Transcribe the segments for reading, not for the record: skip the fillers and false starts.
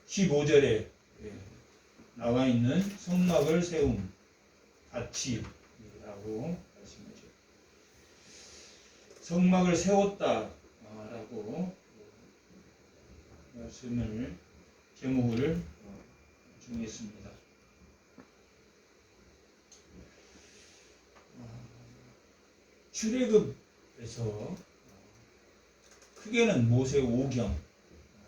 15절에 나와 있는 성막을 세움 가치라고 말씀하죠. 성막을 세웠다라고 말씀을 제목을 정했습니다. 출애굽에서 크게는 모세 5경,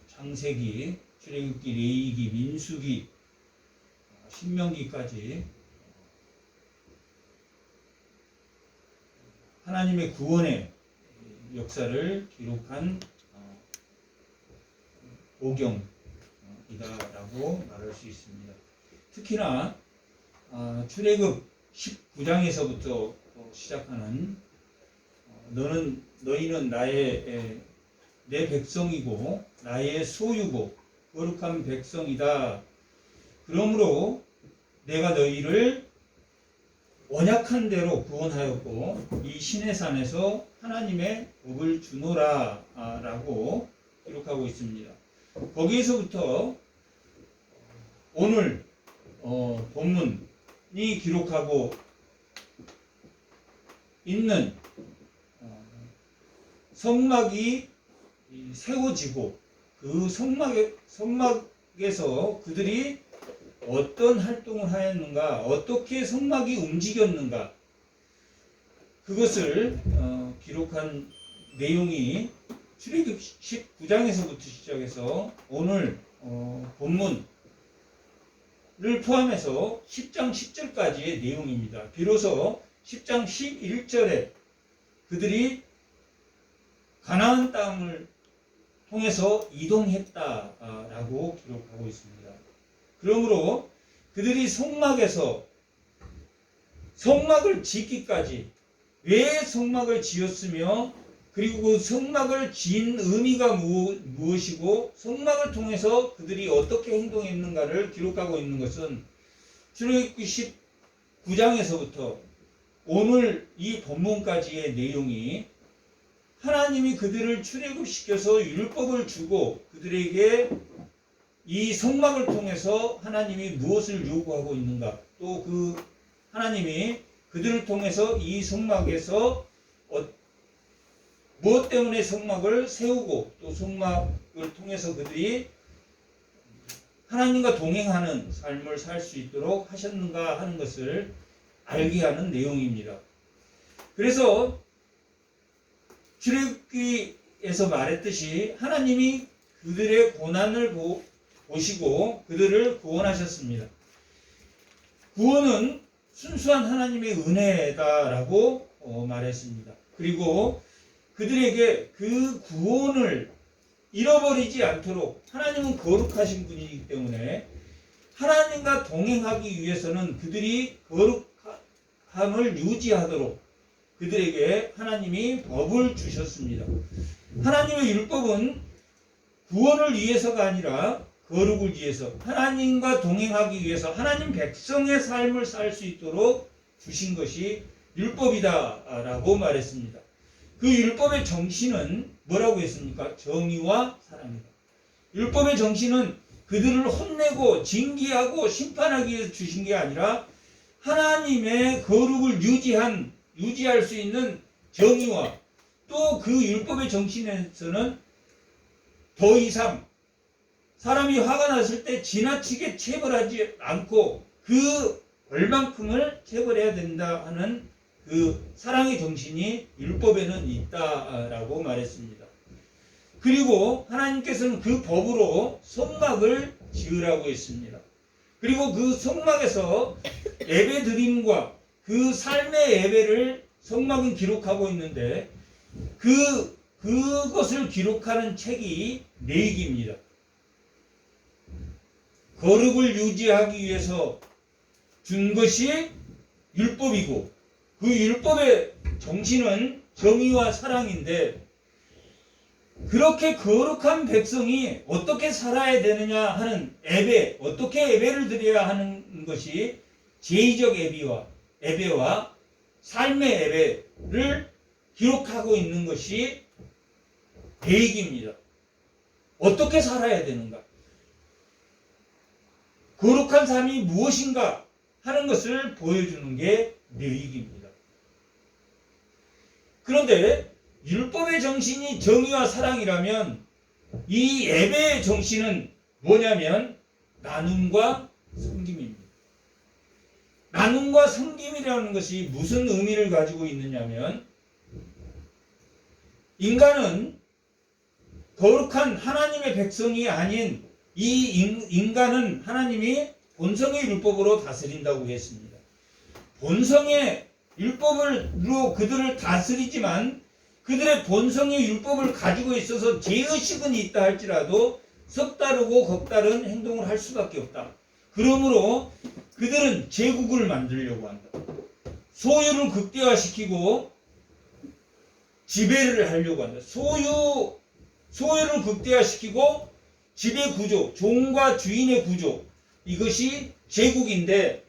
창세기, 출애굽기, 레위기, 민수기, 신명기까지 하나님의 구원의 역사를 기록한 5경이다라고 말할 수 있습니다. 특히나 출애굽 19장에서부터 시작하는 너희는 내 백성이고 나의 소유고 거룩한 백성이다. 그러므로 내가 너희를 언약한 대로 구원하였고 이 시내산에서 하나님의 복을 주노라 라고 기록하고 있습니다. 거기에서부터 오늘 본문이 기록하고 있는 성막이 세워지고 그 성막에서 그들이 어떤 활동을 하였는가, 어떻게 성막이 움직였는가, 그것을 기록한 내용이 출애굽 19장에서부터 시작해서 오늘 본문을 포함해서 10장 10절까지의 내용입니다. 비로소 10장 11절에 그들이 가나안 땅을 통해서 이동했다라고 기록하고 있습니다. 그러므로 그들이 성막에서 성막을 짓기까지 왜 성막을 지었으며 그리고 그 성막을 지은 의미가 무엇이고 성막을 통해서 그들이 어떻게 행동했는가를 기록하고 있는 것은 출애굽기 19장에서부터 오늘 이 본문까지의 내용이 하나님이 그들을 출애굽시켜서 율법을 주고 그들에게 이 성막을 통해서 하나님이 무엇을 요구하고 있는가, 또 그 하나님이 그들을 통해서 이 성막에서 무엇 때문에 성막을 세우고 또 성막을 통해서 그들이 하나님과 동행하는 삶을 살 수 있도록 하셨는가 하는 것을 알게 하는 내용입니다. 그래서 출애굽기에서 말했듯이 하나님이 그들의 고난을 보시고 그들을 구원하셨습니다. 구원은 순수한 하나님의 은혜다라고 말했습니다. 그리고 그들에게 그 구원을 잃어버리지 않도록 하나님은 거룩하신 분이기 때문에 하나님과 동행하기 위해서는 그들이 거룩함을 유지하도록 그들에게 하나님이 법을 주셨습니다. 하나님의 율법은 구원을 위해서가 아니라 거룩을 위해서, 하나님과 동행하기 위해서 하나님 백성의 삶을 살 수 있도록 주신 것이 율법이다라고 말했습니다. 그 율법의 정신은 뭐라고 했습니까? 정의와 사랑이다. 율법의 정신은 그들을 혼내고 징계하고 심판하기 위해서 주신 게 아니라 하나님의 거룩을 유지할 수 있는 정의와 또 그 율법의 정신에서는 더 이상 사람이 화가 났을 때 지나치게 체벌하지 않고 그 벌만큼을 체벌해야 된다 하는 그 사랑의 정신이 율법에는 있다라고 말했습니다. 그리고 하나님께서는 그 법으로 성막을 지으라고 했습니다. 그리고 그 성막에서 예배 드림과 그 삶의 예배를 성막은 기록하고 있는데 그것을 기록하는 책이 레위기입니다. 거룩을 유지하기 위해서 준 것이 율법이고 그 율법의 정신은 정의와 사랑인데 그렇게 거룩한 백성이 어떻게 살아야 되느냐 하는 예배, 어떻게 예배를 드려야 하는 것이 제의적 예배와 삶의 예배를 기록하고 있는 것이 레위기입니다. 어떻게 살아야 되는가? 거룩한 삶이 무엇인가 하는 것을 보여주는 게 레위기입니다. 그런데 율법의 정신이 정의와 사랑이라면 이 예배의 정신은 뭐냐면 나눔과 섬김입니다. 나눔과 섬김이라는 것이 무슨 의미를 가지고 있느냐면 인간은 거룩한 하나님의 백성이 아닌 이 인간은 하나님이 본성의 율법으로 다스린다고 했습니다. 본성의 율법으로 그들을 다스리지만 그들의 본성의 율법을 가지고 있어서 죄의식은 있다 할지라도 색다르고 겁다른 행동을 할 수밖에 없다. 그러므로 그들은 제국을 만들려고 한다. 소유를 극대화시키고 지배를 하려고 한다. 소유를 극대화시키고 지배 구조, 종과 주인의 구조, 이것이 제국인데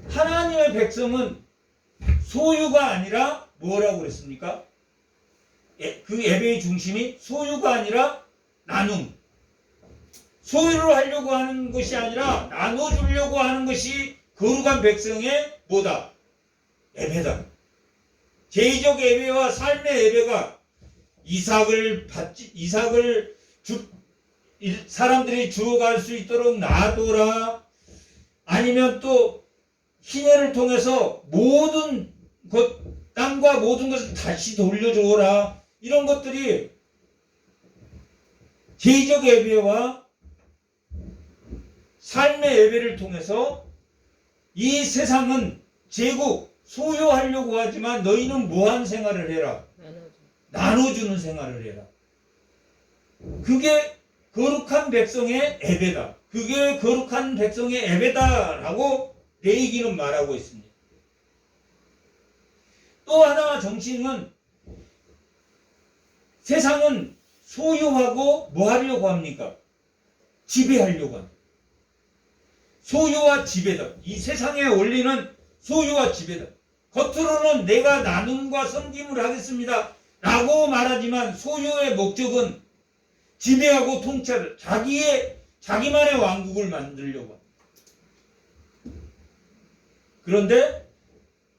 하나님의 백성은 소유가 아니라 뭐라고 그랬습니까? 그 예배의 중심이 소유가 아니라 나눔. 소유를 하려고 하는 것이 아니라 나눠주려고 하는 것이 거룩한 백성의 뭐다? 예배다. 제의적 예배와 삶의 예배가 이삭을 사람들이 주어갈 수 있도록 놔둬라. 아니면 또 희년을 통해서 모든 것, 땅과 모든 것을 다시 돌려주어라. 이런 것들이 제의적 예배와 삶의 예배를 통해서 이 세상은 제국, 소유하려고 하지만 너희는 무한 생활을 해라. 나눠주는 생활을 해라. 그게 거룩한 백성의 예배다. 그게 거룩한 백성의 예배다라고 레위기는 말하고 있습니다. 또 하나 정신은 세상은 소유하고 뭐 하려고 합니까? 지배하려고 합니다. 소유와 지배다. 이 세상의 원리는 소유와 지배다. 겉으로는 내가 나눔과 섬김을 하겠습니다 라고 말하지만 소유의 목적은 지배하고 통찰을 자기만의 왕국을 만들려고 합니다. 그런데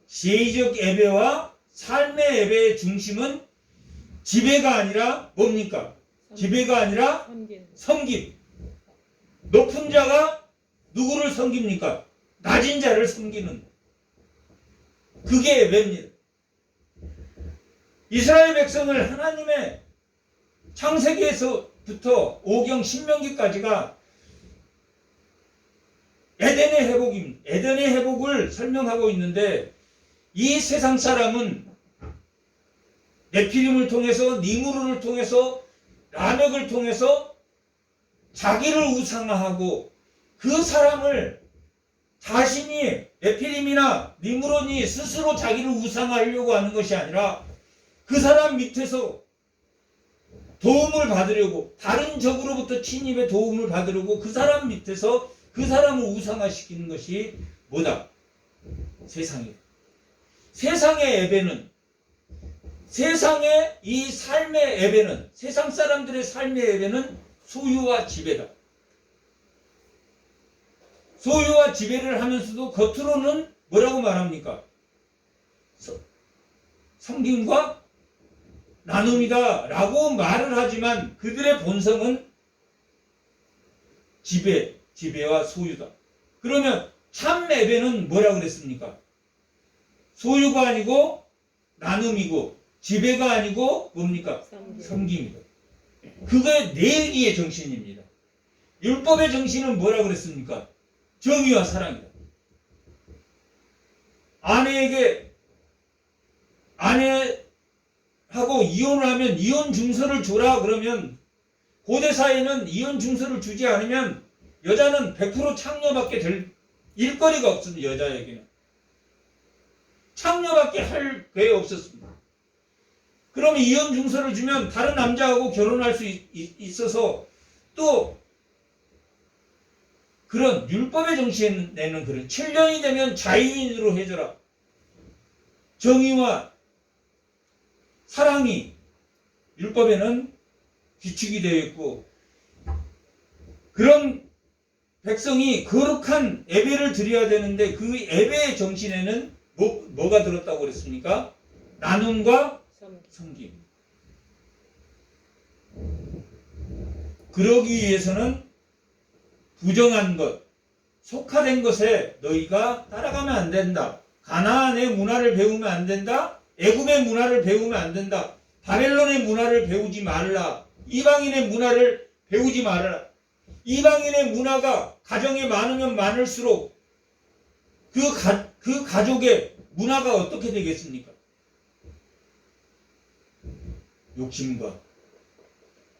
제의적 예배와 삶의 예배의 중심은 지배가 아니라 뭡니까? 지배가 아니라 섬김. 높은 자가 누구를 섬깁니까? 낮은 자를 섬기는. 그게 예배입니다. 이스라엘 백성을 하나님의 창세기에서부터 오경 신명기까지가 에덴의 회복입니다. 에덴의 회복을 설명하고 있는데 이 세상 사람은 네피림을 통해서 니무르를 통해서 라멕을 통해서 자기를 우상화하고 그 사람을 자신이 네피림이나 니무론이 스스로 자기를 우상화하려고 하는 것이 아니라 그 사람 밑에서 도움을 받으려고 다른 적으로부터 침입의 도움을 받으려고 그 사람 밑에서 그 사람을 우상화시키는 것이 뭐다? 세상이다. 세상의 예배는 세상의 이 삶의 예배는 세상 사람들의 삶의 예배는 소유와 지배다. 소유와 지배를 하면서도 겉으로는 뭐라고 말합니까? 섬김과 나눔이다 라고 말을 하지만 그들의 본성은 지배와 소유다. 그러면 참 예배는 뭐라고 그랬습니까? 소유가 아니고 나눔이고 지배가 아니고 뭡니까? 섬김이다. 그게 레위기의 정신입니다. 율법의 정신은 뭐라고 그랬습니까? 정의와 사랑이다. 아내하고 이혼을 하면 이혼 증서를 주라 그러면 고대 사회는 이혼 증서를 주지 않으면 여자는 100% 창녀밖에 될 일거리가 없습니다. 여자에게는. 창녀밖에 할 게 없었습니다. 그러면 이혼 증서를 주면 다른 남자하고 결혼할 수 있어서 또 그런 율법의 정신에는 그런 7년이 되면 자유인으로 해줘라. 정의와 사랑이 율법에는 규칙이 되어 있고 그런 백성이 거룩한 예배를 드려야 되는데 그 예배의 정신에는 뭐가 들었다고 그랬습니까? 나눔과 섬김. 그러기 위해서는 부정한 것, 속화된 것에 너희가 따라가면 안 된다. 가나안의 문화를 배우면 안 된다. 애굽의 문화를 배우면 안 된다. 바벨론의 문화를 배우지 말라. 이방인의 문화를 배우지 말라. 이방인의 문화가 가정에 많으면 많을수록 그 가족의 문화가 어떻게 되겠습니까? 욕심과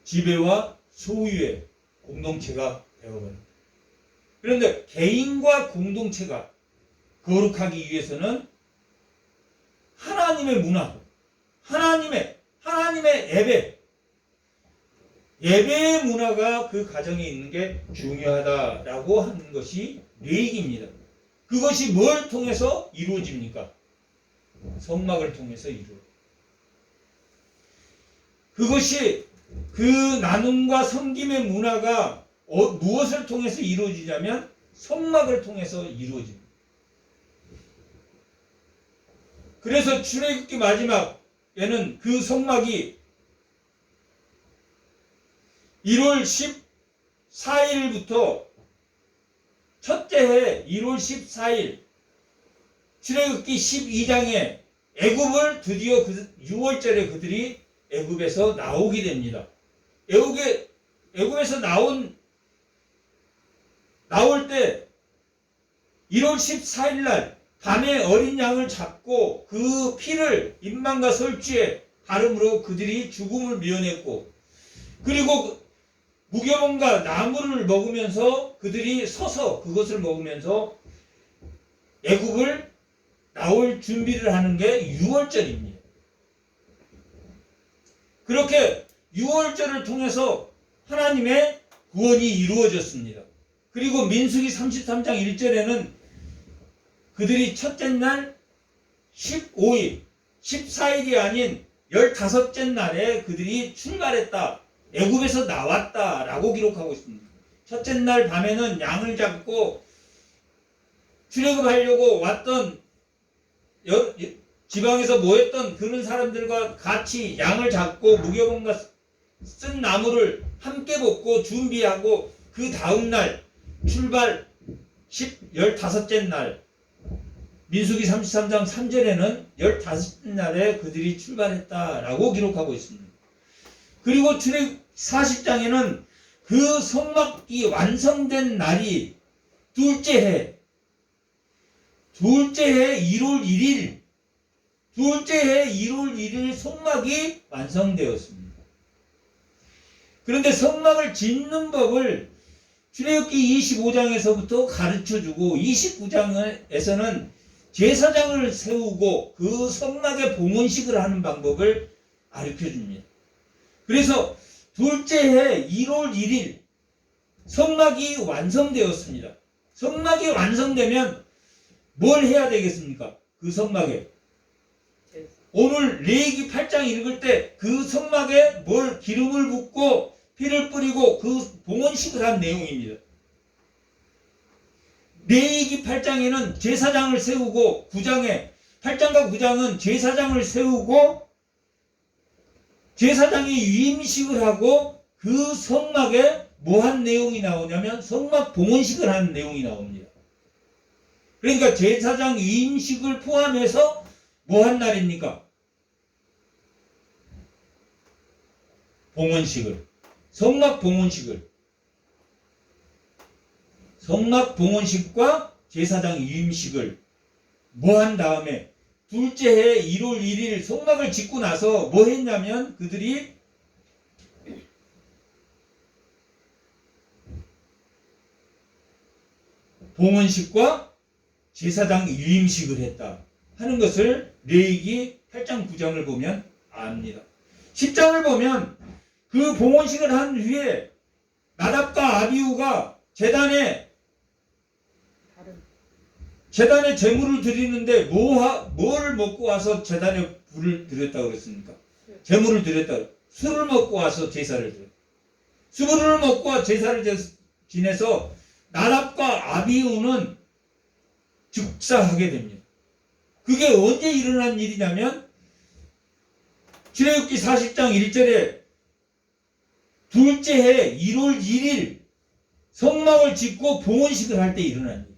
지배와 소유의 공동체가 되어버립니다. 그런데 개인과 공동체가 거룩하기 위해서는 하나님의 문화, 하나님의 예배의 문화가 그 가정에 있는 게 중요하다라고 하는 것이 레위기입니다. 그것이 뭘 통해서 이루어집니까? 성막을 통해서 이루어집니다. 그것이 그 나눔과 섬김의 문화가 무엇을 통해서 이루어지냐면 성막을 통해서 이루어집니다. 그래서 출애굽기 마지막에는 그 성막이 1월 14일부터 첫째 해 1월 14일 출애굽기 12장에 애굽을 드디어 6월절에 그들이 애굽에서 나오게 됩니다. 애굽에서 나올 때 1월 14일 날 밤에 어린 양을 잡고 그 피를 인망과 설주에 바름으로 그들이 죽음을 미워냈고, 그리고 무교봉과 나무를 먹으면서 그들이 서서 그것을 먹으면서 애굽을 나올 준비를 하는 게 6월절입니다. 그렇게 6월절을 통해서 하나님의 구원이 이루어졌습니다. 그리고 민수기 33장 1절에는 그들이 첫째 날 15일, 14일이 아닌 15째 날에 그들이 출발했다. 애굽에서 나왔다라고 기록하고 있습니다. 첫째 날 밤에는 양을 잡고 출애굽하려고 왔던 지방에서 모였던 그런 사람들과 같이 양을 잡고 무교봉과 쓴 나무를 함께 볶고 준비하고 그 다음날 출발 15째 날 민수기 33장 3절에는 15째 날에 그들이 출발했다라고 기록하고 있습니다. 그리고 출애굽 40장에는 그 성막이 완성된 날이 둘째 해 1월 1일 성막이 완성되었습니다. 그런데 성막을 짓는 법을 출애굽기 25장에서부터 가르쳐주고 29장에서는 제사장을 세우고 그 성막의 봉헌식을 하는 방법을 가르쳐줍니다. 그래서 둘째 해 1월 1일 성막이 완성되었습니다. 성막이 완성되면 뭘 해야 되겠습니까? 그 성막에 오늘 레위기 8장 읽을 때 그 성막에 기름을 붓고 피를 뿌리고 그 봉헌식을 한 내용입니다. 레위기 8장에는 제사장을 세우고 8장과 9장은 제사장을 세우고 제사장이 위임식을 하고 그 성막에 뭐 한 내용이 나오냐면 성막 봉헌식을 하는 내용이 나옵니다. 그러니까 제사장 위임식을 포함해서 뭐 한 날입니까? 성막 봉헌식과 제사장 위임식을 뭐 한 다음에 둘째 해 1월 1일 성막을 짓고 나서 뭐 했냐면 그들이 봉헌식과 제사장 위임식을 했다 하는 것을 레위기 8장 9장을 보면 압니다. 10장을 보면 그 봉헌식을 한 후에 나답과 아비후가 제단에 제물을 드리는데 뭘 먹고 와서 제단에 불을 드렸다고 그랬습니까? 제물을 드렸다고. 술을 먹고 와서 제사를 드렸다. 술을 먹고 제사를 지내서 나답과 아비후는 즉사하게 됩니다. 그게 언제 일어난 일이냐면 출애굽기 40장 1절에 둘째 해 1월 1일 성막을 짓고 봉헌식을 할 때 일어난 일.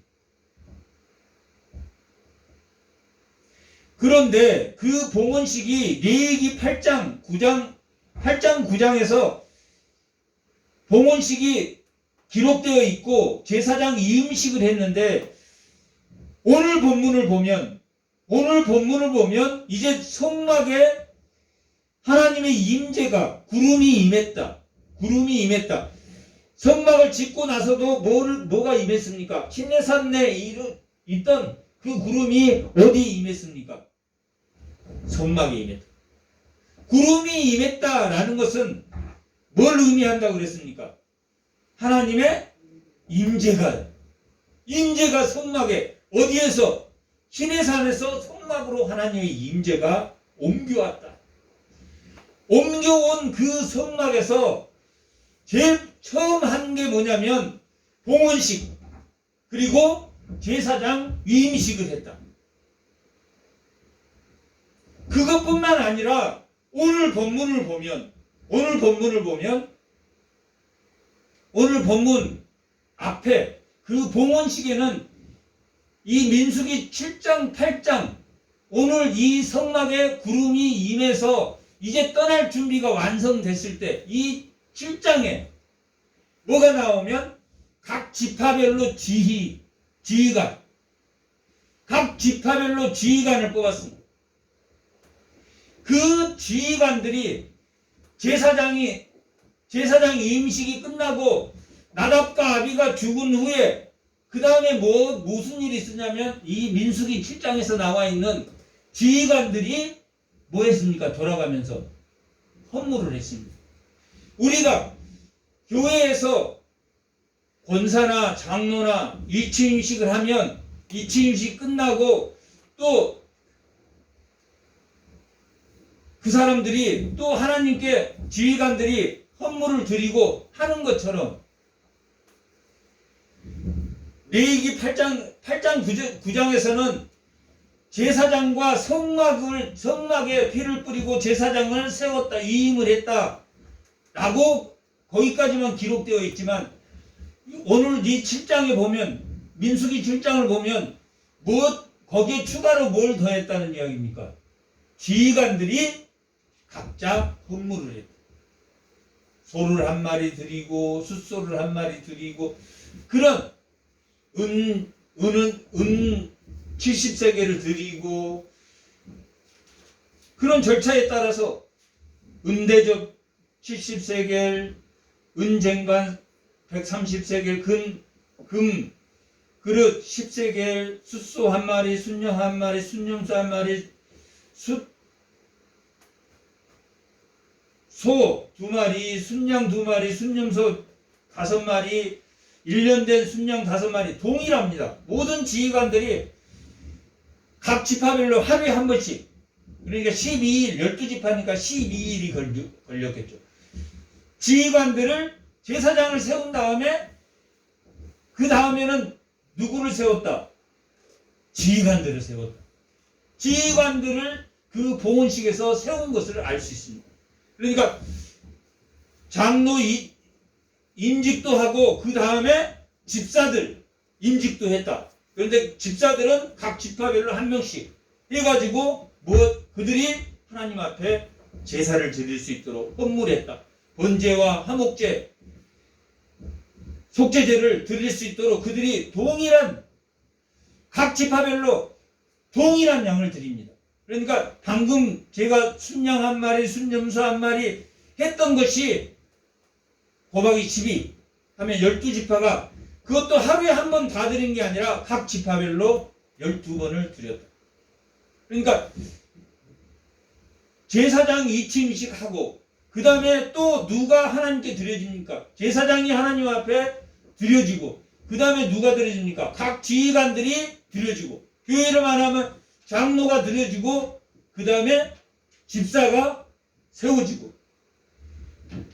그런데 그 봉헌식이 레위기 8장 9장에서 봉헌식이 기록되어 있고 제사장 이음식을 했는데 오늘 본문을 보면 이제 성막에 하나님의 임재가 구름이 임했다. 성막을 짓고 나서도 뭐가 임했습니까? 시내산 내에 있던 그 구름이 어디 임했습니까? 성막에 임했다. 구름이 임했다라는 것은 뭘 의미한다고 그랬습니까? 하나님의 임재가 성막에 어디에서? 시내산에서 성막으로 하나님의 임재가 옮겨왔다. 옮겨온 그 성막에서 제일 처음 한 게 뭐냐면 봉헌식 그리고 제사장 위임식을 했다. 그것뿐만 아니라 오늘 본문 앞에 그 봉헌식에는 이 민수기 7장 8장 오늘 이 성막에 구름이 임해서 이제 떠날 준비가 완성됐을 때 이 7장에 뭐가 나오면 각 지파별로 지휘관 각 지파별로 지휘관을 뽑았습니다. 그 지휘관들이 제사장 임식이 끝나고 나답과 아비가 죽은 후에 그 다음에 무슨 일이 있었냐면 이 민수기 7장에서 나와 있는 지휘관들이 뭐 했습니까? 돌아가면서 헌물을 했습니다. 우리가 교회에서 권사나 장로나 이치임식을 하면 이치임식 끝나고 또 그 사람들이 또 하나님께 지휘관들이 헌물을 드리고 하는 것처럼 레위기 8장 9장에서는 제사장과 성막에 피를 뿌리고 제사장을 세웠다, 위임을 했다 라고 거기까지만 기록되어 있지만 오늘 이 7장에 보면 민수기 7장을 보면 거기에 추가로 뭘 더했다는 이야기입니까? 지휘관들이 각자 헌물을 했다. 소를 한 마리 드리고 숫소를 한 마리 드리고 그런 은 70세겔을 드리고 그런 절차에 따라서 은대접 70세겔, 은쟁반 130세겔, 금 그릇 10세겔, 숫소 한 마리, 순양 한 마리, 순념소 한 마리, 소 2마리, 순양 2마리, 순념소 5마리, 1년 된 순양 5마리 동일합니다. 모든 지휘관들이 각 지파별로 하루에 한 번씩 그러니까 12일 12지파니까 12일이 걸렸겠죠. 지휘관들을 제사장을 세운 다음에 그 다음에는 누구를 세웠다? 지휘관들을 세웠다. 지휘관들을 그 봉헌식에서 세운 것을 알 수 있습니다. 그러니까 장로 임직도 하고 그 다음에 집사들 임직도 했다. 그런데 집사들은 각 지파별로 한 명씩 해가지고 그들이 하나님 앞에 제사를 드릴 수 있도록 헌물했다. 번제와 화목제, 속죄제를 드릴 수 있도록 그들이 각 지파별로 동일한 양을 드립니다. 그러니까 방금 제가 순양 한 마리, 순염소 한 마리 했던 것이 곱하기 12 하면 12지파가 그것도 하루에 한 번 다 드린 게 아니라 각 지파별로 12번을 드렸다. 그러니까 제사장 이침식 하고 그 다음에 또 누가 하나님께 드려집니까? 제사장이 하나님 앞에 드려지고 그 다음에 누가 드려집니까? 각 지휘관들이 드려지고 교회를만 하면 장로가 드려지고 그 다음에 집사가 세워지고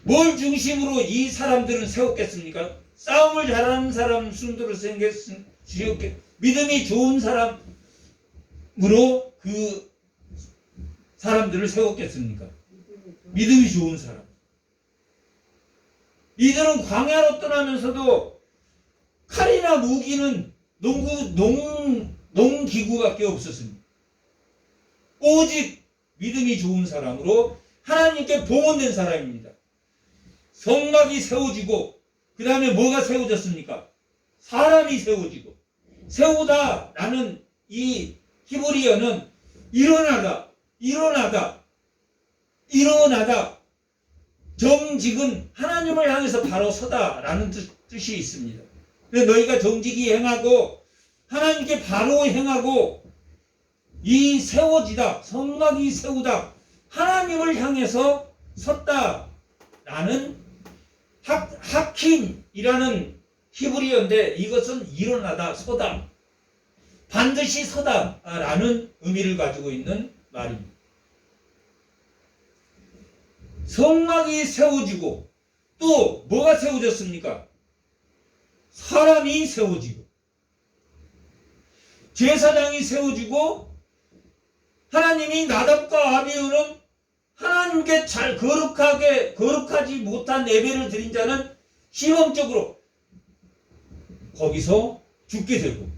뭘 중심으로 이 사람들은 세웠겠습니까? 싸움을 잘하는 사람 순도로 생겼게 믿음이 좋은 사람으로 그 사람들을 세웠겠습니까? 믿음이 좋은 사람. 이들은 광야로 떠나면서도 칼이나 무기는 농기구밖에 없었습니다. 오직 믿음이 좋은 사람으로 하나님께 봉헌된 사람입니다. 성막이 세워지고 그 다음에 뭐가 세워졌습니까? 사람이 세워지고 세우다라는 이 히브리어는 일어나다 정직은 하나님을 향해서 바로 서다라는 뜻이 있습니다. 그래서 너희가 정직히 행하고 하나님께 바로 행하고 이 세워지다 성막이 세우다 하나님을 향해서 섰다라는 하킴이라는 히브리어인데 이것은 일어나다 서다 반드시 서다라는 의미를 가지고 있는 말입니다. 성막이 세워지고 또 뭐가 세워졌습니까? 사람이 세워지고 제사장이 세워지고 하나님이 나답과 아비후는 하나님께 잘 거룩하지 못한 예배를 드린 자는 시범적으로 거기서 죽게 되고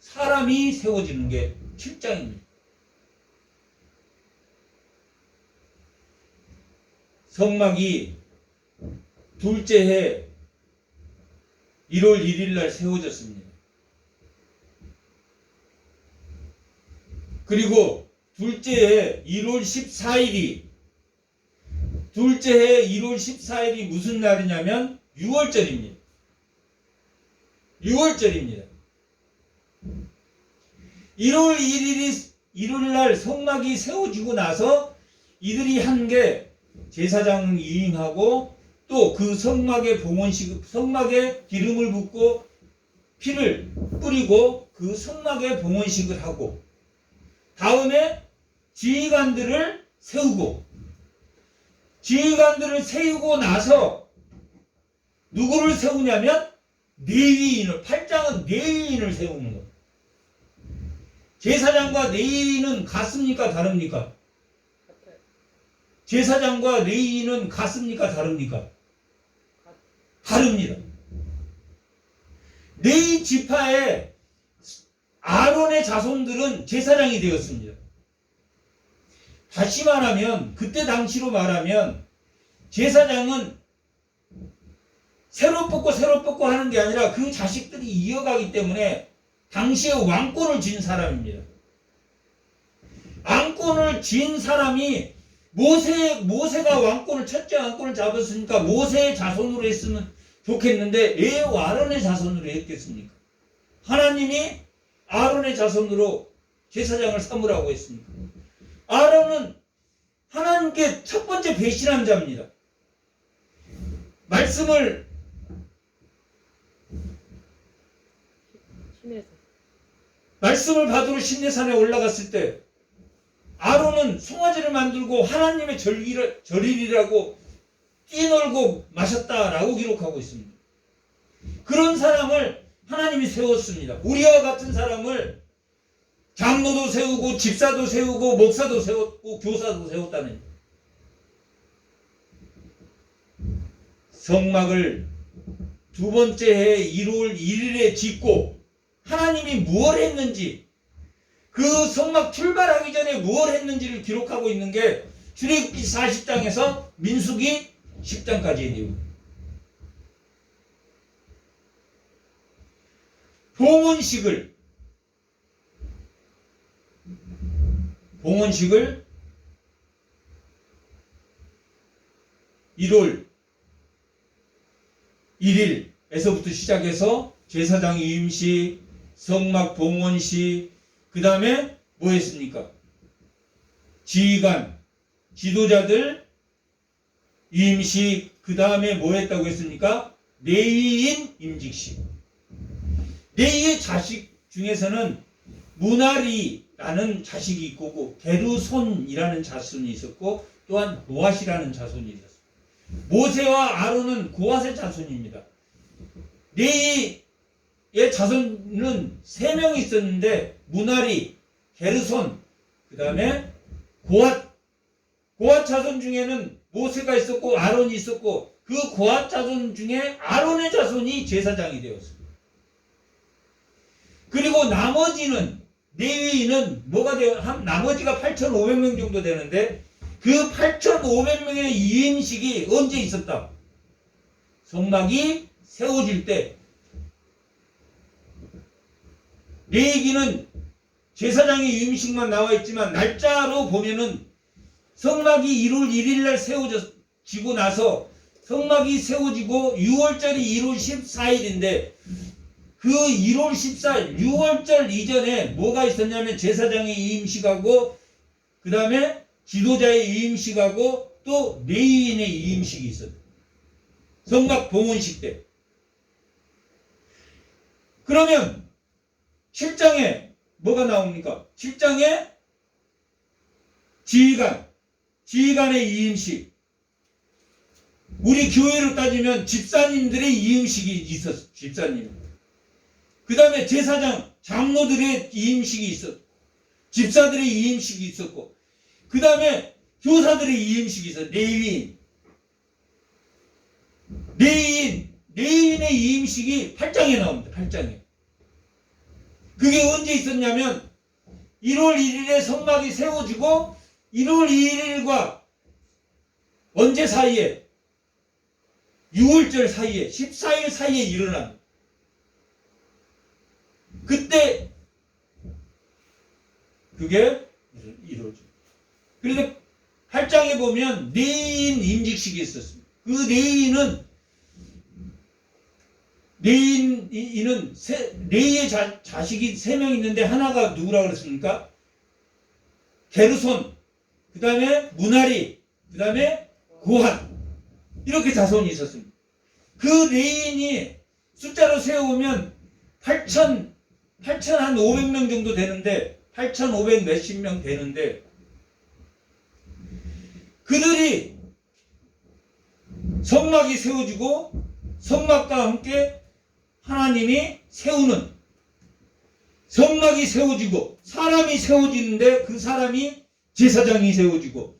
사람이 세워지는 게 7장입니다. 성막이 둘째 해 1월 1일 날 세워졌습니다. 그리고 둘째 해 1월 14일이 무슨 날이냐면 6월절입니다. 1월 1일 날 성막이 세워지고 나서 이들이 한 게 제사장 이임하고 또 그 성막에 성막에 기름을 붓고 피를 뿌리고 그 성막에 봉헌식을 하고 다음에 지휘관들을 세우고 나서 누구를 세우냐면 레위인을 8장은 레위인을 세우는 거예요. 제사장과 레위인은 같습니까? 다릅니까? 제사장과 레위인은 같습니까? 다릅니까? 다릅니다. 레위 지파의 아론의 자손들은 제사장이 되었습니다. 다시 말하면 그때 당시로 말하면 제사장은 새로 뽑고 하는 게 아니라 그 자식들이 이어가기 때문에 당시에 왕권을 쥔 사람입니다. 왕권을 쥔 사람이 모세가 첫째 왕권을 잡았으니까 모세의 자손으로 했으면 좋겠는데 왜 아론의 자손으로 했겠습니까? 하나님이 아론의 자손으로 제사장을 삼으라고 했습니까? 아론은 하나님께 첫 번째 배신한 자입니다. 말씀을 받으러 신내산에 올라갔을 때 아론은 송아지를 만들고 하나님의 절일이라고 뛰놀고 마셨다라고 기록하고 있습니다. 그런 사람을 하나님이 세웠습니다. 우리와 같은 사람을 장로도 세우고 집사도 세우고 목사도 세웠고 교사도 세웠다는 성막을 두 번째 해 1월 1일에 짓고 하나님이 무엇을 했는지 그 성막 출발하기 전에 무엇을 했는지를 기록하고 있는 게 출애굽기 40장에서 민수기 10장까지의 내용입니다. 봉헌식을 1월 1일에서부터 시작해서 제사장 위임식, 성막 봉헌식, 그 다음에 뭐 했습니까? 지휘관, 지도자들 위임식, 그 다음에 뭐 했다고 했습니까? 레위인 임직식. 레위의 자식 중에서는 무나리라는 자식이 있고 게르손이라는 자손이 있었고 또한 노아시라는 자손이 있었습니다. 모세와 아론은 고핫의 자손입니다. 레위의 자손은 3명이 있었는데 무나리, 게르손, 그 다음에 고핫 자손 중에는 모세가 있었고 아론이 있었고 그 고핫 자손 중에 아론의 자손이 제사장이 되었습니다. 그리고 나머지는 레위인은 뭐가 되어 나머지가 8,500명 정도 되는데 그 8,500명의 유임식이 언제 있었다? 성막이 세워질 때. 레위기는 제사장의 유임식만 나와 있지만 날짜로 보면은 성막이 1월 1일 날 세워지고 나서 성막이 세워지고 6월절이 1월 14일인데 그 1월 14일 6월절 이전에 뭐가 있었냐면 제사장의 유임식하고 그 다음에 지도자의 유임식하고 또 레위인의 유임식이 있었어요. 성막 봉헌식 때. 그러면 7장에 뭐가 나옵니까? 7장에 지휘관의 유임식. 우리 교회로 따지면 집사님들의 유임식이 있었어. 집사님. 그 다음에 제사장, 장로들의 유임식이 있었고 집사들의 유임식이 있었고 그 다음에 교사들의 유임식이 있었어. 레위인의 유임식이 8장에 나옵니다. 8장에. 그게 언제 있었냐면 1월 1일에 성막이 세워지고 1월 2일과 언제 사이에 6월절 사이에 14일 사이에 일어납니다. 그때 그게 이루어져. 그래서 8장에 보면 레위인 임직식이 있었습니다. 그 레위인은 레위의 자식이 3명 있는데 하나가 누구라고 그랬습니까? 게르손, 그 다음에 무나리, 그 다음에 고핫. 이렇게 자손이 있었습니다. 그 레위인이 숫자로 세워보면 8,500명 정도 되는데 8,500 몇십 명 되는데 그들이 성막이 세워지고 성막과 함께 하나님이 세우는 성막이 세워지고 사람이 세워지는데 그 사람이 제사장이 세워지고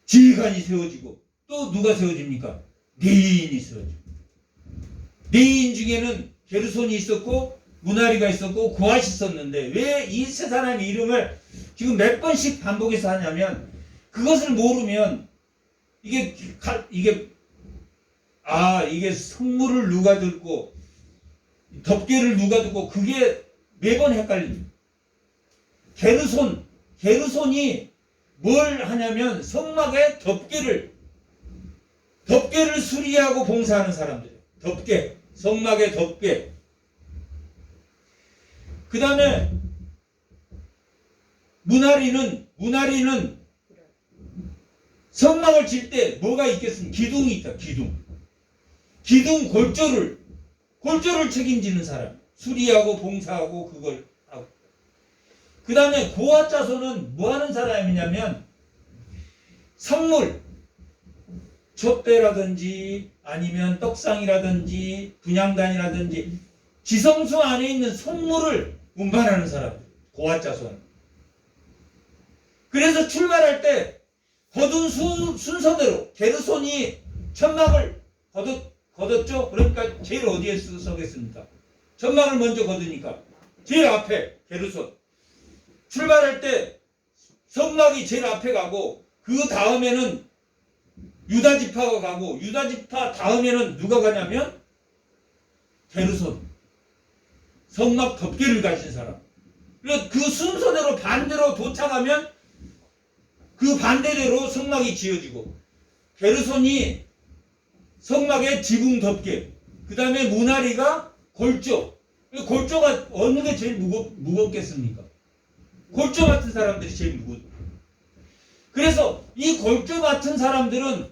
지휘관이 세워지고 또 누가 세워집니까? 레위인이 세워지고 레위인 중에는 게르손이 있었고 무나리가 있었고 고핫이 있었는데 왜 이 세 사람의 이름을 지금 몇 번씩 반복해서 하냐면 그것을 모르면 이게 성물을 누가 듣고 덮개를 누가 듣고 그게 매번 헷갈립니다. 게르손이 뭘 하냐면 성막의 덮개를 수리하고 봉사하는 사람들이에요. 성막의 덮개. 그 다음에 무나리는 성막을 질 때 뭐가 있겠습니까? 기둥이 있다. 기둥 골조를 책임지는 사람. 수리하고 봉사하고 그걸 하고. 그 다음에 고핫 자손은 뭐 하는 사람이냐면 성물, 촛대라든지 아니면 떡상이라든지 분향단이라든지 지성소 안에 있는 성물을 운반하는 사람. 고핫 자손. 그래서 출발할 때 거둔 순서대로 게르손이 천막을 거뒀죠. 그러니까 제일 어디에 서겠습니까? 천막을 먼저 거두니까 제일 앞에 게르손. 출발할 때 성막이 제일 앞에 가고 그 다음에는 유다 지파가 가고 유다 지파 다음에는 누가 가냐면 게르손. 성막 덮개를 가진 사람. 그래서 그 순서대로 반대로 도착하면 그 반대대로 성막이 지어지고 게르손이 성막의 지붕 덮개, 그 다음에 무나리가 골조. 골조가 어느 게 제일 무겁겠습니까? 골조 같은 사람들이 제일 무겁죠. 그래서 이 골조 같은 사람들은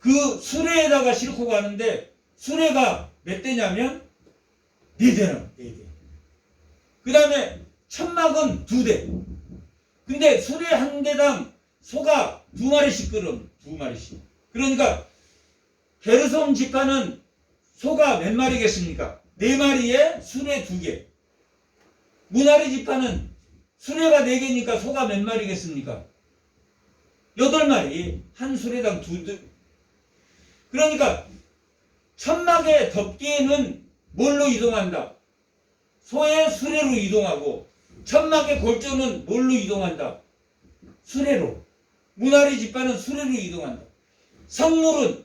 그 수레에다가 싣고 가는데 수레가 몇 대냐면 4대나 4대. 그 다음에 천막은 2대. 근데 수레 한 대당 소가 2마리씩 끌음. 2마리씩. 그러니까 게르솜 지파는 소가 몇 마리겠습니까? 4마리에 수레 2개. 무나리 지파는 수레가 4개니까 소가 몇 마리겠습니까? 8마리. 한 수레당 2. 그러니까 천막의 덮개는 뭘로 이동한다? 소의 수레로 이동하고, 천막의 골조는 뭘로 이동한다? 수레로. 무나리 지파는 수레로 이동한다. 성물은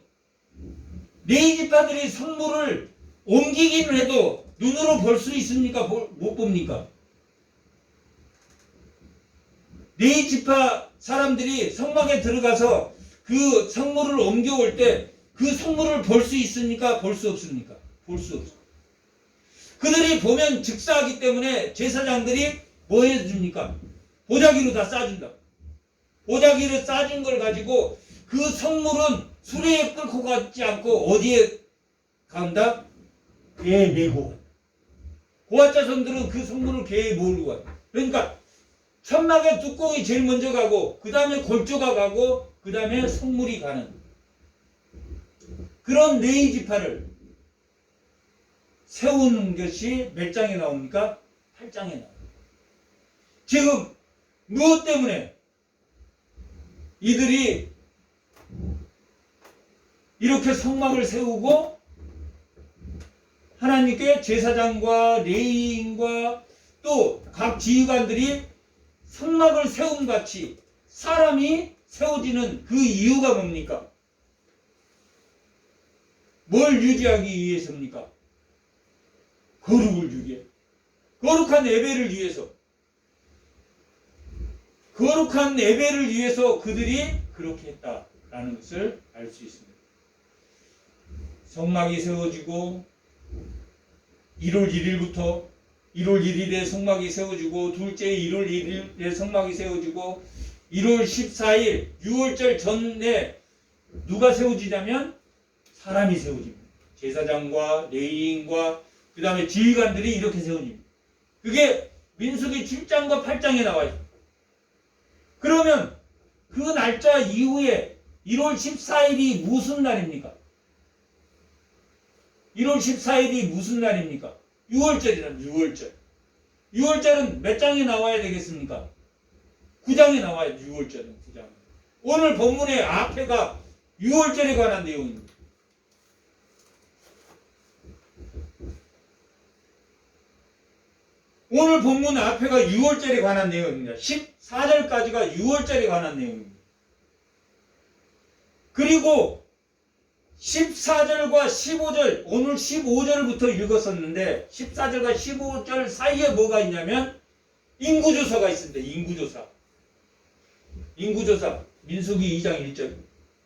레위 지파들이 성물을 옮기기는 해도 눈으로 볼 수 있습니까? 못 봅니까? 레위 지파 사람들이 성막에 들어가서 그 성물을 옮겨올 때 그 성물을 볼 수 있습니까? 볼 수 없습니까? 볼 수 없어. 그들이 보면 즉사하기 때문에 제사장들이 뭐 해줍니까? 보자기로 다 싸준다. 보자기로 싸준 걸 가지고 그 성물은 수레에 끌고 가지 않고 어디에 간다? 배에 메고. 고아 자손들은 그 성물을 배에 몰고 가. 그러니까 천막의 뚜껑이 제일 먼저 가고, 그 다음에 골조가 가고, 그 다음에 성물이 가는 그런 레위 지파를 세우는 것이 몇 장에 나옵니까? 8장에 나옵니다. 지금 무엇 때문에 이들이 이렇게 성막을 세우고 하나님께 제사장과 레위인과 또 각 지휘관들이 성막을 세운 같이 사람이 세워지는 그 이유가 뭡니까? 뭘 유지하기 위해서입니까? 거룩을 유지해. 거룩한 예배를 위해서. 거룩한 예배를 위해서 그들이 그렇게 했다라는 것을 알 수 있습니다. 성막이 세워지고 1월 1일부터 1월 1일에 성막이 세워지고, 둘째 1월 1일에 성막이 세워지고, 1월 14일 6월절 전에 누가 세워지냐면 사람이 세워집니다. 제사장과 레위인과 그 다음에 지휘관들이 이렇게 세워집니다. 그게 민수기 7장과 8장에 나와요. 그러면 그 날짜 이후에 1월 14일이 무슨 날입니까? 1월 14일이 무슨 날입니까? 6월절이란 6월절. 6월절은 몇 장에 나와야 되겠습니까? 9장에 나와야 6월절은 9장. 오늘 본문의 앞에가 6월절에 관한 내용입니다. 오늘 본문 앞에가 6월절에 관한 내용입니다. 14절까지가 6월절에 관한 내용입니다. 그리고 14절과 15절, 오늘 15절부터 읽었었는데 14절과 15절 사이에 뭐가 있냐면 인구조사가 있습니다. 인구조사. 인구조사. 민수기 2장 1절.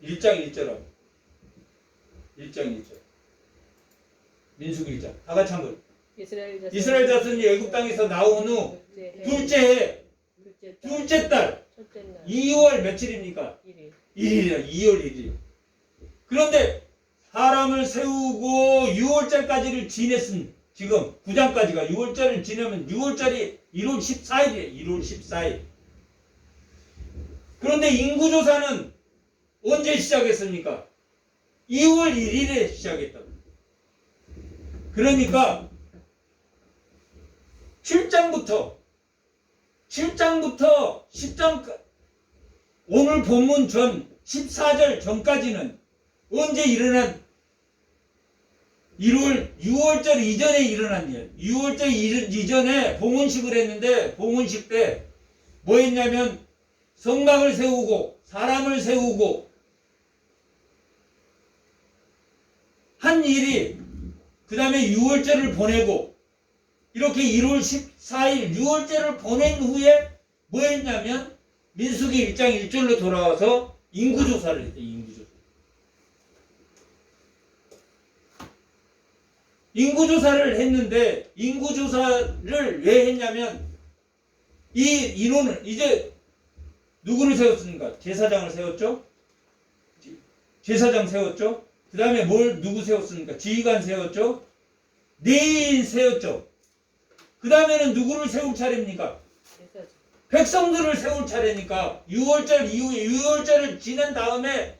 1장 1절하고 1장 1절. 민수기 1장. 다 같이 한번. 이스라엘 자손이 애굽 땅에서 나온 후 둘째 달 2월 며칠입니까? 1일이야. 2월 1일. 그런데 사람을 세우고 6월절까지를 지냈습니다. 지금 9장까지가 6월절을 지내면 6월절이 1월 14일이에요. 1월 14일. 그런데 인구조사는 언제 시작했습니까? 2월 1일에 시작했다고. 그러니까 7장부터 10장 오늘 본문 전 14절 전까지는 언제 일어난 6월절 이전에 일어난 일. 6월절 이전에 봉헌식을 했는데 봉헌식 때 뭐 했냐면 성막을 세우고 사람을 세우고 한 일이 그 다음에 6월절을 보내고 이렇게 1월 14일 6월절을 보낸 후에 뭐 했냐면 민수기 1장 1절로 돌아와서 인구조사를 했대요. 인구조사를 했는데 인구조사를 왜 했냐면 이 인원을 이제 누구를 세웠습니까? 제사장을 세웠죠? 제사장 세웠죠? 그 다음에 누구 세웠습니까? 지휘관 세웠죠? 레위인 세웠죠? 그 다음에는 누구를 세울 차례입니까? 백성들을 세울 차례니까 6월절 이후에 6월절을 지낸 다음에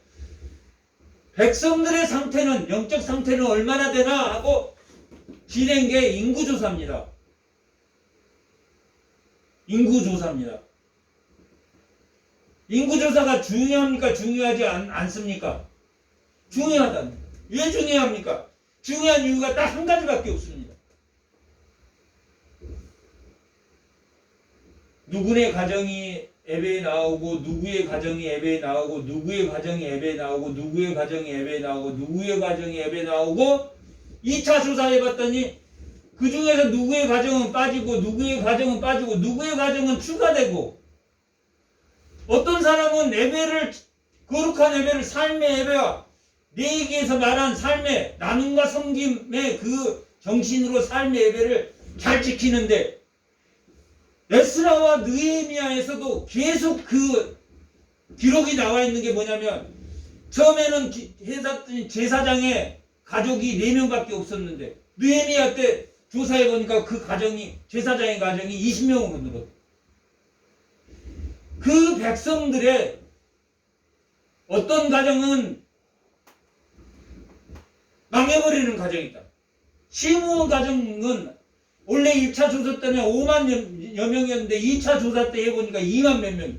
백성들의 상태는, 영적 상태는 얼마나 되나 하고 진행 게 인구조사입니다. 인구조사입니다. 인구조사가 중요합니까? 중요하지 않습니까? 중요하답니다. 왜 중요합니까? 중요한 이유가 딱 한 가지밖에 없습니다. 누구의 가정이 예배에 나오고, 누구의 가정이 예배에 나오고, 누구의 가정이 예배에 나오고, 누구의 가정이 예배에 나오고, 누구의 가정이 예배에 나오고, 2차 조사해봤더니 그 중에서 누구의 가정은 빠지고, 누구의 가정은 빠지고, 누구의 가정은 추가되고, 어떤 사람은 예배를, 거룩한 예배를, 삶의 예배와 내 얘기에서 말한 삶의 나눔과 섬김의 그 정신으로 삶의 예배를 잘 지키는데, 에스라와 느헤미야에서도 계속 그 기록이 나와 있는 게 뭐냐면, 처음에는 제사장의 가족이 4명밖에 없었는데 느헤미야 때 조사해 보니까 그 가정이, 제사장의 가정이 20명으로 늘었다. 그 백성들의 어떤 가정은 망해버리는 가정이 있다. 시므온 가정은 원래 1차 조사 때는 5만여 명이었는데 2차 조사 때 해보니까 2만 몇 명.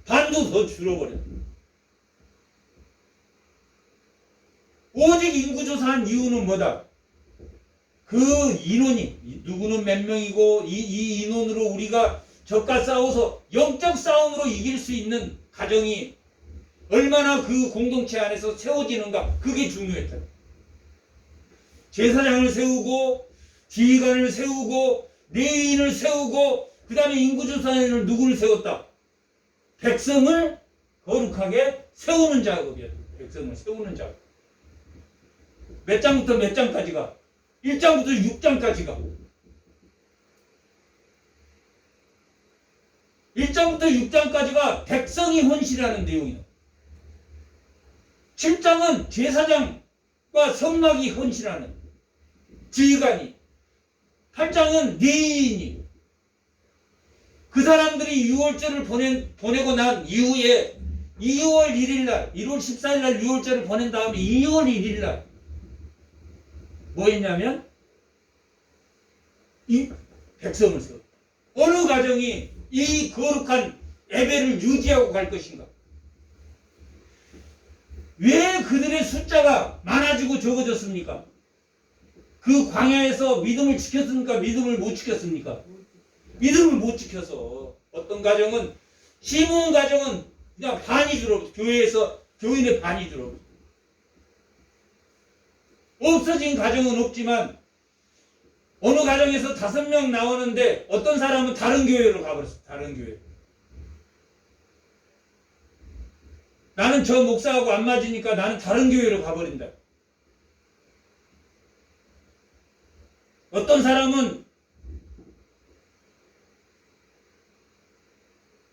반도 더 줄어버렸다. 오직 인구조사한 이유는 뭐다? 그 인원이, 누구는 몇 명이고 이 인원으로 우리가 적과 싸워서 영적 싸움으로 이길 수 있는 가정이 얼마나 그 공동체 안에서 세워지는가, 그게 중요했다. 제사장을 세우고 지휘관을 세우고 레위인을 세우고 그 다음에 인구조사에는 누구를 세웠다? 백성을 거룩하게 세우는 작업이었다. 백성을 세우는 작업. 몇 장부터 몇 장까지가? 1장부터 6장까지가. 1장부터 6장까지가 백성이 헌신하는 내용이다. 7장은 제사장과 성막이 헌신하는, 지휘관이. 8장은 레위인이. 그 사람들이 유월절을 보내고 난 이후에 2월 1일날, 1월 14일날 유월절을 보낸 다음에 2월 1일날 뭐 했냐면 이 백성을 세웠다. 어느 가정이 이 거룩한 예배를 유지하고 갈 것인가? 왜 그들의 숫자가 많아지고 적어졌습니까? 그 광야에서 믿음을 지켰습니까? 믿음을 못 지켰습니까? 믿음을 못 지켜서 어떤 가정은, 시므온 가정은 그냥 반이 줄어버렸어. 교회에서 교인의 반이 줄어버렸어. 없어진 가정은 없지만 어느 가정에서 5명 나오는데 어떤 사람은 다른 교회로 가버렸어. 다른 교회. 나는 저 목사하고 안 맞으니까 나는 다른 교회로 가버린다. 어떤 사람은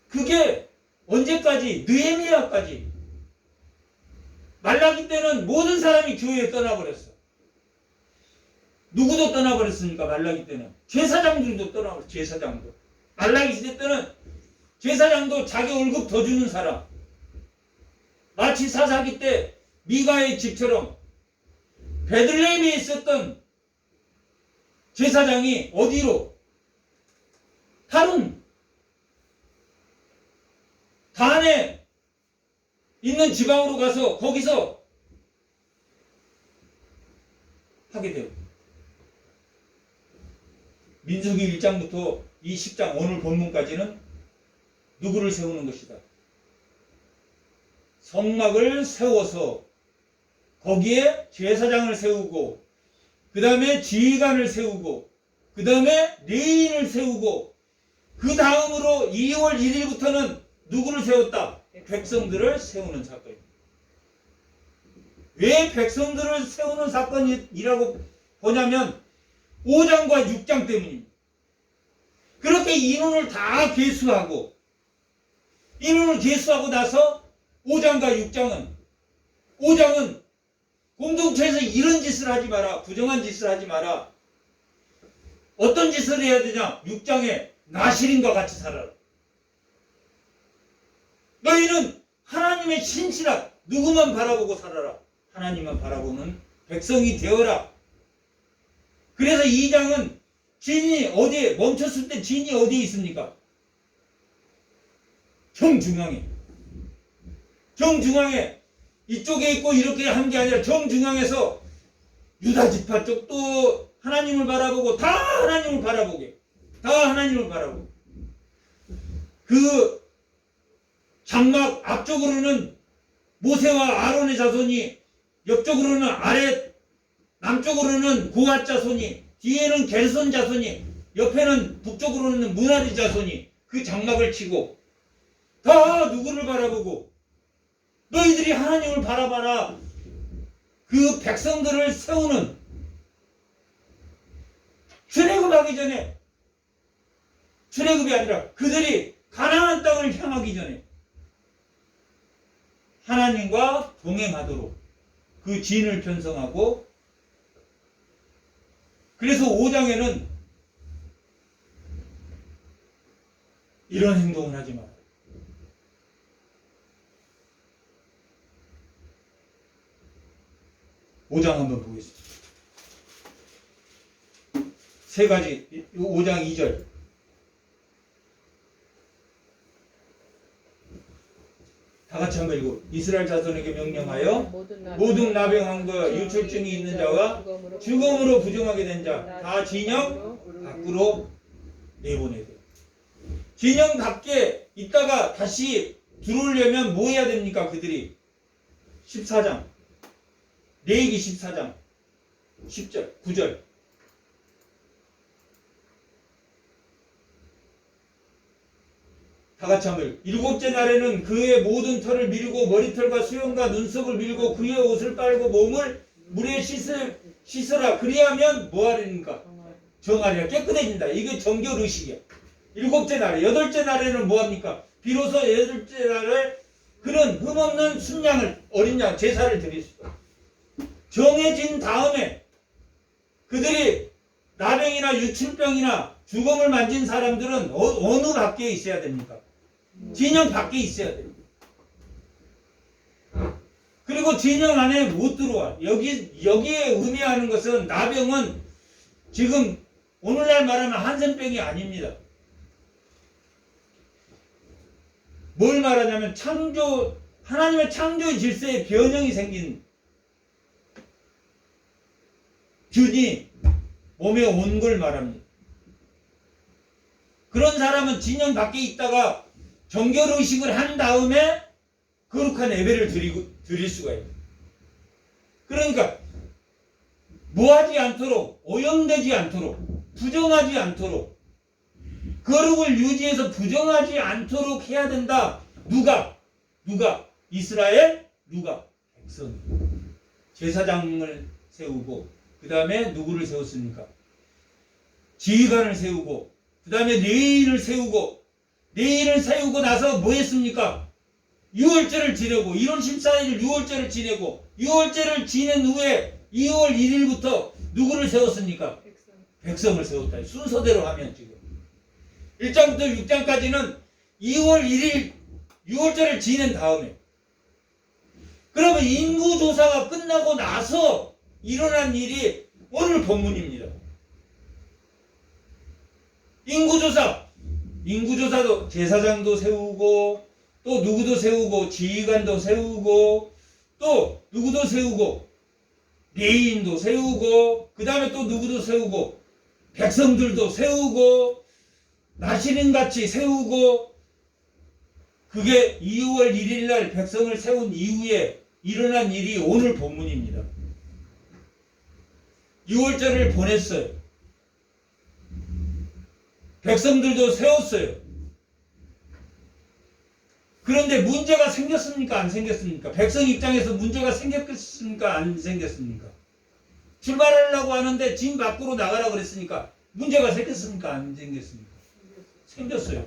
그게 언제까지? 느헤미야까지. 말라기 때는 모든 사람이 교회에 떠나버렸어. 누구도 떠나버렸으니까 말라기 때는. 제사장들도 떠나버렸어. 제사장도. 말라기 시대 때는 제사장도 자기 월급 더 주는 사람. 마치 사사기 때 미가의 집처럼 베들레헴에 있었던 제사장이 어디로? 단에 있는 지방으로 가서 거기서 하게 돼요. 민수기 1장부터 이 10장 오늘 본문까지는 누구를 세우는 것이다. 성막을 세워서 거기에 제사장을 세우고 그 다음에 지휘관을 세우고 그 다음에 레위인을 세우고 그 다음으로 2월 1일부터는 누구를 세웠다? 백성들을 세우는 사건입니다. 왜 백성들을 세우는 사건이라고 보냐면 5장과 6장 때문입니다. 그렇게 인원을 다 계수하고 나서 5장과 5장은 공동체에서 이런 짓을 하지 마라. 부정한 짓을 하지 마라. 어떤 짓을 해야 되냐? 6장에 나실인과 같이 살아라. 너희는 하나님의 신실한 누구만 바라보고 살아라. 하나님만 바라보는 백성이 되어라. 그래서 2장은 진이 어디에 멈췄을 때 진이 어디에 있습니까? 정중앙에. 정중앙에 이쪽에 있고 이렇게 한 게 아니라 정중앙에서 유다 지파 쪽도 하나님을 바라보고 다 하나님을 바라보게. 다 하나님을 바라보고. 그 장막 앞쪽으로는 모세와 아론의 자손이, 옆쪽으로는 아랫, 남쪽으로는 고핫 자손이, 뒤에는 게르손 자손이, 옆에는 북쪽으로는 무나리 자손이 그 장막을 치고 다 누구를 바라보고 너희들이 하나님을 바라봐라. 그 백성들을 세우는, 출애굽하기 전에, 출애굽이 아니라 그들이 가나안 땅을 향하기 전에 하나님과 동행하도록 그 진을 편성하고, 그래서 5장에는 이런 행동을 하지 마라. 오 장 한번 보겠습니다. 세 가지, 5장 2절. 다 같이 한번 읽고. 이스라엘 자손에게 명령하여 모든 나병한 것, 유출증이 있는 자와 죽음으로 부정하게 된 자 다 진영 밖으로 내보내야 돼요. 진영 밖에 있다가 다시 들어오려면 뭐 해야 됩니까? 그들이 14장 레위기 14장 10절 9절 다 같이 한번. 일곱째 날에는 그의 모든 털을 밀고 머리털과 수염과 눈썹을 밀고 그의 옷을 빨고 몸을 물에 씻으라. 그리하면 뭐 하리니까? 정하리라. 깨끗해진다. 이게 정결 의식이야. 일곱째 날에. 여덟째 날에는 뭐 합니까? 비로소 여덟째 날에 그는 흠없는 순양을, 어린 양 제사를 드릴 수 있다. 정해진 다음에 그들이 나병이나 유출병이나 죽음을 만진 사람들은 어느 밖에 있어야 됩니까? 진영 밖에 있어야 돼요. 그리고 진영 안에 못 들어와. 여기에 의미하는 것은, 나병은 지금 오늘날 말하면 한센병이 아닙니다. 뭘 말하냐면 하나님의 창조의 질서에 변형이 생긴 균이 몸에 온 걸 말합니다. 그런 사람은 진영 밖에 있다가 정결의식을 한 다음에 거룩한 예배를 드릴 수가 있어요. 그러니까 뭐하지 않도록, 오염되지 않도록, 부정하지 않도록, 거룩을 유지해서 부정하지 않도록 해야 된다. 누가? 이스라엘? 누가? 백성. 제사장을 세우고, 그 다음에 누구를 세웠습니까? 지휘관을 세우고, 그 다음에 레위인을 세우고, 레위인을 세우고 나서 뭐 했습니까? 유월절을 지내고, 1월 14일 유월절을 지내고, 유월절을 지낸 후에 2월 1일부터 누구를 세웠습니까? 백성을 세웠다. 순서대로 하면 지금 1장부터 6장까지는 2월 1일 유월절을 지낸 다음에, 그러면 인구조사가 끝나고 나서 일어난 일이 오늘 본문입니다. 인구조사도 제사장도 세우고, 또 누구도 세우고, 지휘관도 세우고, 또 누구도 세우고, 레위인도 세우고, 그 다음에 또 누구도 세우고, 백성들도 세우고, 나시린같이 세우고, 그게 2월 1일 날 백성을 세운 이후에 일어난 일이 오늘 본문입니다. 6월절을 보냈어요. 백성들도 세웠어요. 그런데 문제가 생겼습니까? 안 생겼습니까? 백성 입장에서 문제가 생겼습니까? 안 생겼습니까? 출발하려고 하는데 진 밖으로 나가라 그랬으니까 문제가 생겼습니까? 안 생겼습니까? 생겼어요.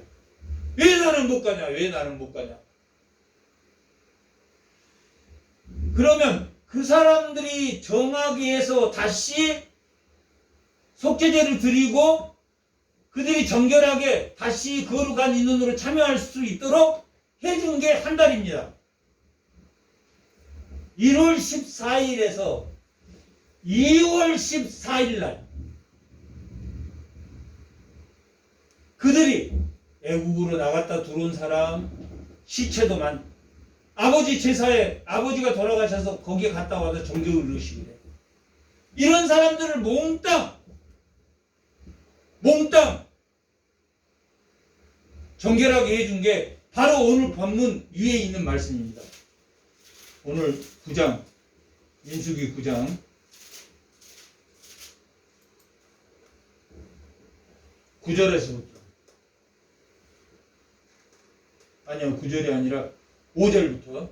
왜 나는 못 가냐? 왜 나는 못 가냐? 그러면 그 사람들이 정하기 위해서 다시 속죄제를 드리고 그들이 정결하게 다시 거룩한 인원으로 참여할 수 있도록 해준 게 한 달입니다. 1월 14일에서 2월 14일 날 그들이 애국으로 나갔다 들어온 사람 시체도 아버지 제사에 아버지가 돌아가셔서 거기에 갔다 와서 정적을 이루시고 그래. 이런 사람들을 몽땅 정결하게 해준 게 바로 오늘 본문 위에 있는 말씀입니다. 오늘 9장 민수기 9장 9절에서부터 아니요 9절이 아니라 5절부터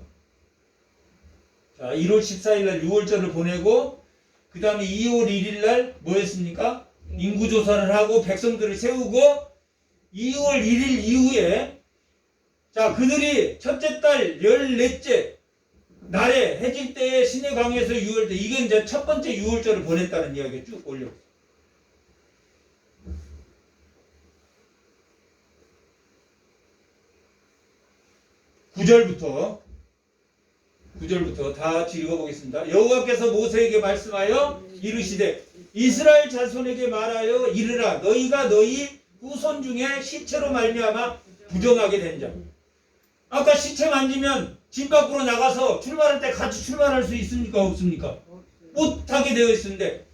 자 1월 14일 날 6월절을 보내고 그 다음에 2월 1일 날 뭐 했습니까? 인구조사를 하고 백성들을 세우고 2월 1일 이후에 자 그들이 첫째 달 14째 날에 해질 때에 시내 강에서 6월절 이게 이제 첫 번째 6월절을 보냈다는 이야기가 쭉 올려 9절부터 다 같이 읽어보겠습니다. 여호와께서 모세에게 말씀하여 이르시되 이스라엘 자손에게 말하여 이르라 너희가 너희 후손 중에 시체로 말미암아 부정하게 된 자. 아까 시체 만지면 집 밖으로 나가서 출발할 때 같이 출발할 수 있습니까? 없습니까? 못하게 되어 있는데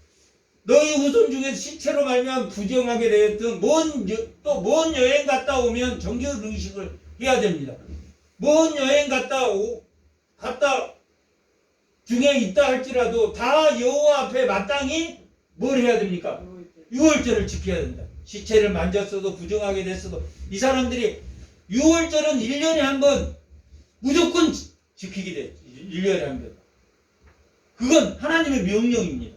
너희 후손 중에 시체로 말미암아 부정하게 되었던 먼 여행 갔다 오면 정결 의식을 해야 됩니다. 먼 여행 갔다 중에 있다 할지라도 다 여호와 앞에 마땅히 뭘 해야 됩니까? 6월절을 지켜야 된다. 시체를 만졌어도 부정하게 됐어도 이 사람들이 6월절은 1년에 한 번 무조건 지키게 돼. 1년에 한 번. 그건 하나님의 명령입니다.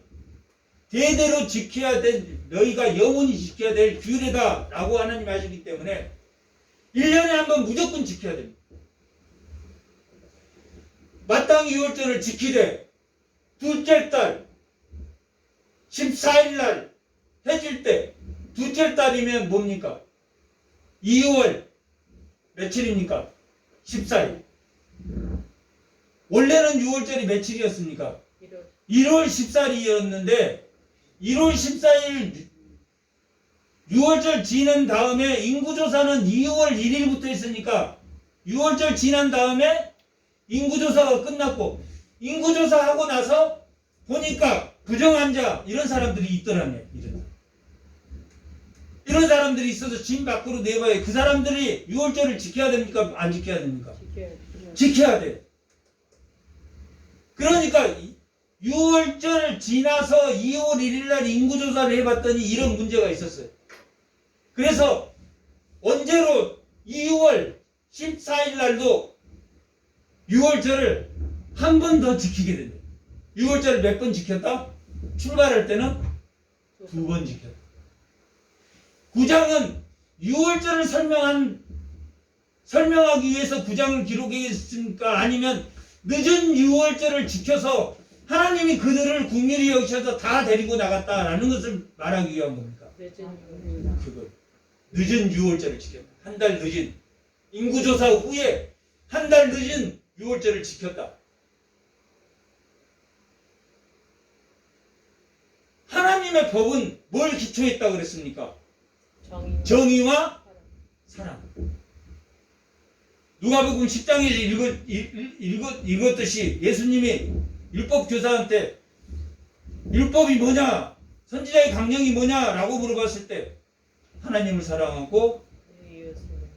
대대로 지켜야 될 너희가 영원히 지켜야 될 규례다 라고 하나님 하시기 때문에 1년에 한 번 무조건 지켜야 됩니다. 마땅히 6월절을 지키되 둘째 달 14일 날 해질 때 둘째 달이면 뭡니까? 2월 며칠입니까? 14일. 원래는 6월절이 며칠이었습니까? 1월 14일이었는데 1월 14일 6월절 지난 다음에 인구조사는 2월 1일부터 했으니까 6월절 지난 다음에 인구조사가 끝났고 인구조사하고 나서 보니까 부정한 자 이런 사람들이 있더라며. 이런 사람들이 있어서 진 밖으로 내봐야 그 사람들이 6월절을 지켜야 됩니까? 안 지켜야 됩니까? 지켜야 돼. 그러니까 6월절 지나서 2월 1일 날 인구조사를 해봤더니 이런 문제가 있었어요. 그래서 언제로 2월 14일 날도 6월절을 한 번 더 지키게 된다. 6월절을 몇 번 지켰다? 출발할 때는 2번 지켰다. 9장은 6월절을 설명하기 위해서 9장을 기록했습니까? 아니면 늦은 6월절을 지켜서 하나님이 그들을 긍휼히 여기셔서 다 데리고 나갔다라는 것을 말하기 위한 겁니까? 그거 늦은 6월절을 지켰다. 한 달 늦은 인구조사 후에 한 달 늦은 6월절을 지켰다. 하나님의 법은 뭘 기초했다 그랬습니까? 정의와 사랑. 누가복음 10장에서 읽었듯이 예수님이 율법 교사한테 율법이 뭐냐? 선지자의 강령이 뭐냐? 라고 물어봤을 때 하나님을 사랑하고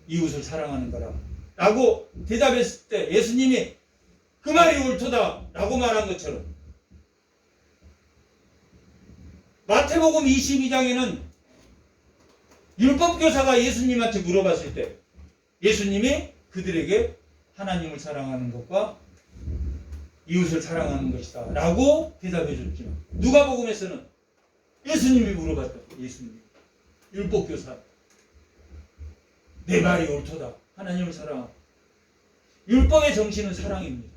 이웃을 사랑하는 거라 라고 대답했을 때 예수님이 그 말이 옳도다 라고 말한 것처럼 마태복음 22장에는 율법교사가 예수님한테 물어봤을 때 예수님이 그들에게 하나님을 사랑하는 것과 이웃을 사랑하는 것이다 라고 대답해 줬지만 누가복음에서는 예수님이 물어봤다. 예수님 율법교사 내 말이 옳도다. 하나님을 사랑하고 율법의 정신은 사랑입니다.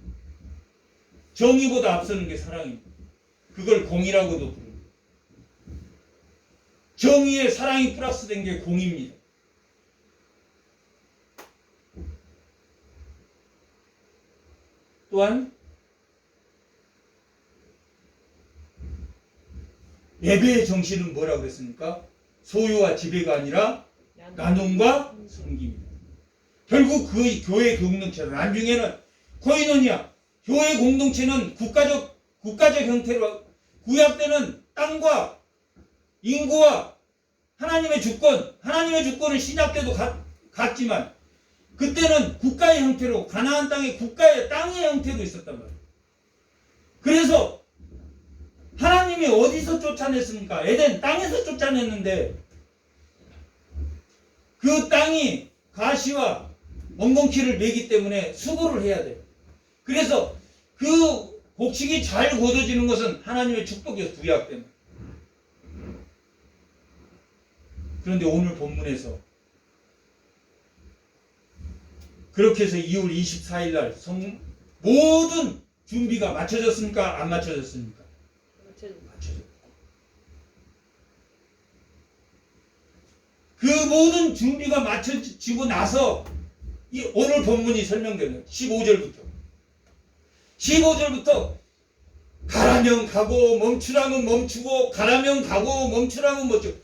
정의보다 앞서는 게 사랑입니다. 그걸 공이라고도 부릅니다. 정의에 사랑이 플러스된 게 공입니다. 또한 예배의 정신은 뭐라고 그랬습니까? 소유와 지배가 아니라 나눔과 섬김이다. 결국 그 교회 공동체는 나중에는 코이노니아 교회 공동체는 국가적 형태로 구약 때는 땅과 인구와 하나님의 주권은 신약 때도 같지만 그때는 국가의 형태로 가나안 땅의 국가의 땅의 형태로 있었단 말이에요. 그래서 하나님이 어디서 쫓아냈습니까? 에덴 땅에서 쫓아냈는데 그 땅이 가시와 엉겅퀴를 매기 때문에 수고를 해야 돼요. 그래서 그 곡식이 잘 거둬지는 것은 하나님의 축복이었어요. 구약 때문에. 그런데 오늘 본문에서 그렇게 해서 2월 24일 날 모든 준비가 맞춰졌습니까? 안 맞춰졌습니까? 맞춰졌고. 그 모든 준비가 맞춰지고 나서 오늘 본문이 설명되는 15절부터 가라면 가고 멈추라면 멈추고 가라면 가고 멈추라면 멈추고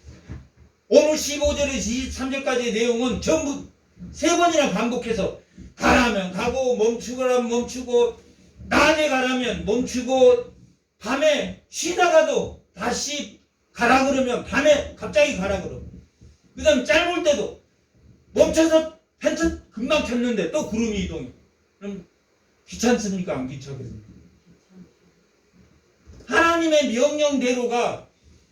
오늘 15절에서 23절까지의 내용은 전부 3번이나 반복해서 가라면 가고 멈추라면 멈추고 낮에 가라면 멈추고 밤에 쉬다가도 다시 가라 그러면 밤에 갑자기 가라 그러면 그 다음 짧을 때도 멈춰서 펜트 금방 켰는데 또 구름이 이동해. 그럼 귀찮습니까? 안 귀찮겠습니까? 하나님의 명령대로가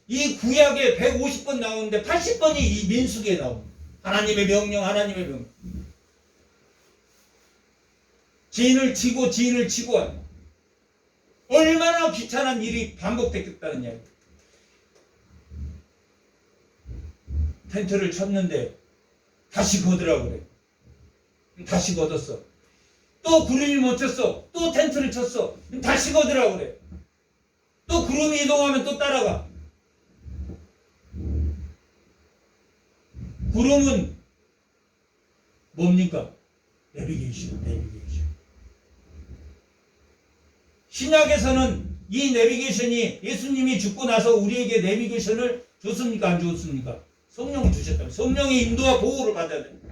이 구약에 150번 나오는데 80번이 이 민수기에 나옵니다. 하나님의 명령. 지인을 치고 얼마나 귀찮은 일이 반복됐겠다는 이야기. 텐트를 쳤는데 다시 거두라고 그래. 다시 걷었어. 또 구름이 멈췄어. 또 텐트를 쳤어. 다시 거두라고 그래. 또 구름이 이동하면 또 따라가. 구름은 뭡니까? 내비게이션. 신약에서는 이 내비게이션이 예수님이 죽고 나서 우리에게 내비게이션을 줬습니까? 안 줬습니까? 성령을 주셨다. 성령의 인도와 보호를 받아야 됩니다.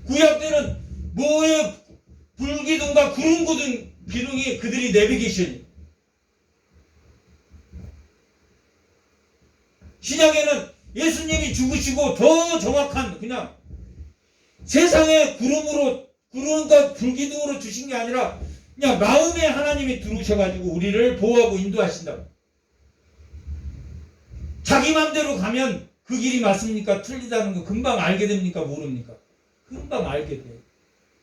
구약 때는 모의 불기둥과 구름 기둥이 그들이 내비게이션이. 신약에는 예수님이 죽으시고 더 정확한 그냥 세상에 구름과 불기둥으로 주신 게 아니라 그냥 마음에 하나님이 들어오셔가지고 우리를 보호하고 인도하신다. 자기 맘대로 가면 그 길이 맞습니까? 틀리다는 거 금방 알게 됩니까? 모릅니까? 금방 알게 돼요.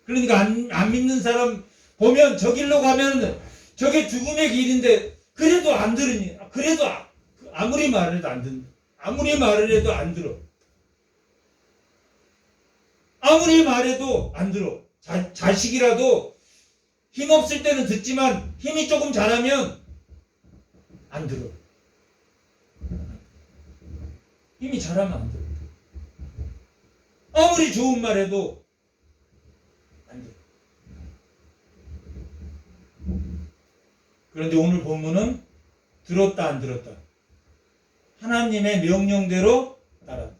그러니까 안 믿는 사람 보면 저 길로 가면 저게 죽음의 길인데 그래도 안 들으니 그래도 아무리 말을 해도 안 듣는 아무리 말을 해도 안 들어. 아무리 말해도 안 들어. 자식이라도 힘없을 때는 듣지만 힘이 조금 자라면 안 들어. 힘이 자라면 안 들어. 아무리 좋은 말 해도 안 들어. 그런데 오늘 본문은 들었다 안 들었다. 하나님의 명령대로 따랐다.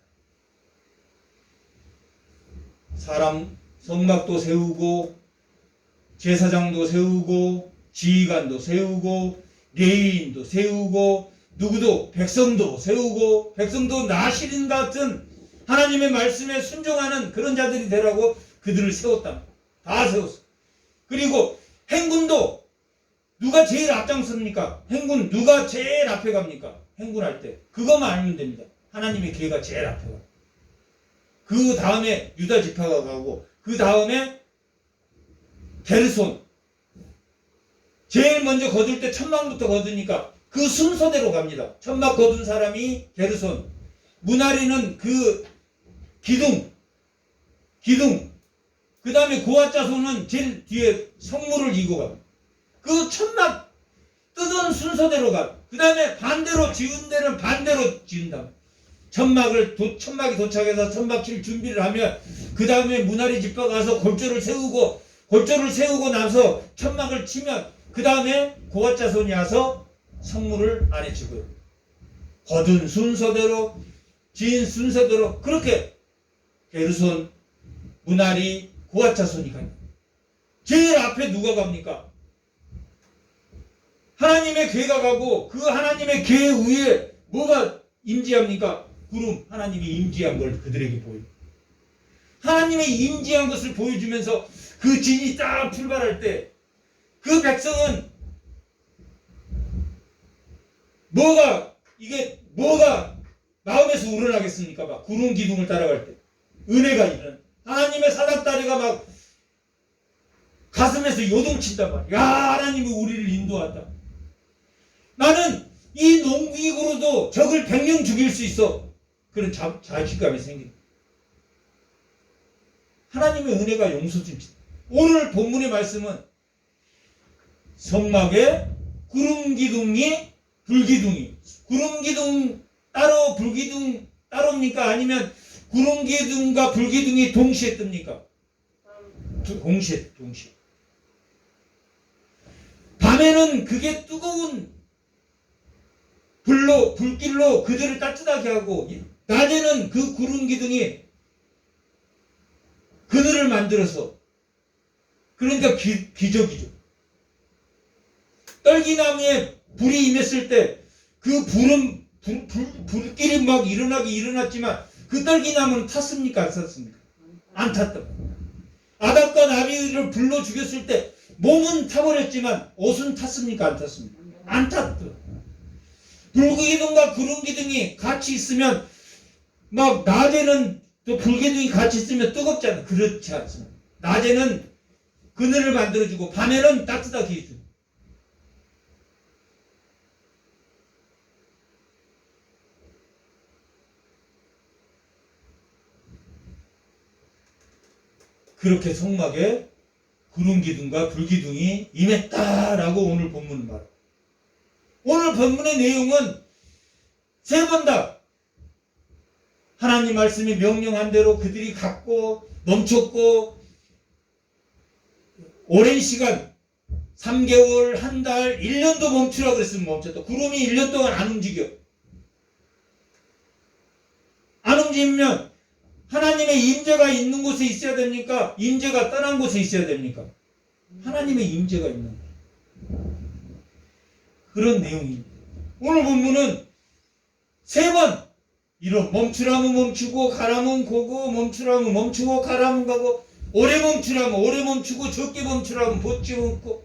사람 성막도 세우고 제사장도 세우고 지휘관도 세우고 레위인도 세우고 누구도 백성도 세우고 백성도 나시린 같은 하나님의 말씀에 순종하는 그런 자들이 되라고 그들을 세웠다. 다 세웠어. 그리고 행군도 누가 제일 앞장섭니까? 행군 누가 제일 앞에 갑니까? 행군할 때 그것만 알면 됩니다. 하나님의 계가 제일 앞에 가. 그 다음에 유다 지파가 가고 그 다음에 게르손 제일 먼저 거둘 때 천막부터 거두니까 그 순서대로 갑니다. 천막 거둔 사람이 게르손, 무나리는 그 기둥 그 다음에 고앗 자손은 제일 뒤에 성물을 이고 가. 그 천막 뜯은 순서대로 가. 그 다음에 반대로 지은 데는 반대로 지은다. 천막이 도착해서 천막 칠 준비를 하면 그 다음에 무나리 집가 가서 골조를 세우고 나서 천막을 치면 그 다음에 고앗 자손이 와서 성물을 안에 집어요. 거둔 순서대로, 지은 순서대로 그렇게 게르손, 무나리, 고아차손이 가요. 제일 앞에 누가 갑니까? 하나님의 궤가 가고 그 하나님의 궤 위에 뭐가 임재합니까? 구름, 하나님이 임재한 걸 그들에게 보여요. 하나님의 임재한 것을 보여주면서 그 진이 딱 출발할 때 그 백성은 뭐가 마음에서 우러나겠습니까? 막 구름 기둥을 따라갈 때 은혜가 일어나. 하나님의 사닥다리가 막 가슴에서 요동친단 말이야. 야, 하나님이 우리를 인도한다. 나는 이 농기구로도 적을 100명 죽일 수 있어. 그런 자신감이 생긴다. 하나님의 은혜가 용서 줍니다. 오늘 본문의 말씀은 성막에 구름기둥이 불기둥이, 구름기둥 따로 불기둥 따로입니까? 아니면 구름기둥과 불기둥이 동시에 뜹니까? 동시에. 밤에는 그게 뜨거운 불길로 그들을 따뜻하게 하고, 낮에는 그 구름기둥이 그늘을 만들어서, 그러니까 기적이죠. 떨기나무에 불이 임했을 때 그 불길이 막 일어났지만 그 떨기나무는 탔습니까? 안 탔습니까? 안 탔다. 아담과 나비를 불로 죽였을 때 몸은 타버렸지만 옷은 탔습니까? 안 탔습니까? 안 탔다. 불기둥과 구름기둥이 같이 있으면 막 낮에는 또 불기둥이 같이 있으면 뜨겁잖아. 그렇지 않습니다. 낮에는 그늘을 만들어주고 밤에는 따뜻하게 해주고. 그렇게 성막에 구름기둥과 불기둥이 임했다라고 오늘 본문은 말합니다. 오늘 본문의 내용은 세 번 다 하나님 말씀이 명령한 대로 그들이 갔고 멈췄고, 오랜 시간 3개월, 한 달, 1년도 멈추라고 그랬으면 멈췄다. 구름이 1년 동안 안 움직여. 안 움직이면 하나님의 임재가 있는 곳에 있어야 됩니까? 임재가 떠난 곳에 있어야 됩니까? 하나님의 임재가 있는 곳. 그런 내용입니다. 오늘 본문은 세 번 이런 멈추라면 멈추고 가라면 고고, 멈추라면 멈추고 가라면 가고, 오래 멈추라면 오래 멈추고 적게 멈추라면 벗지 멈고,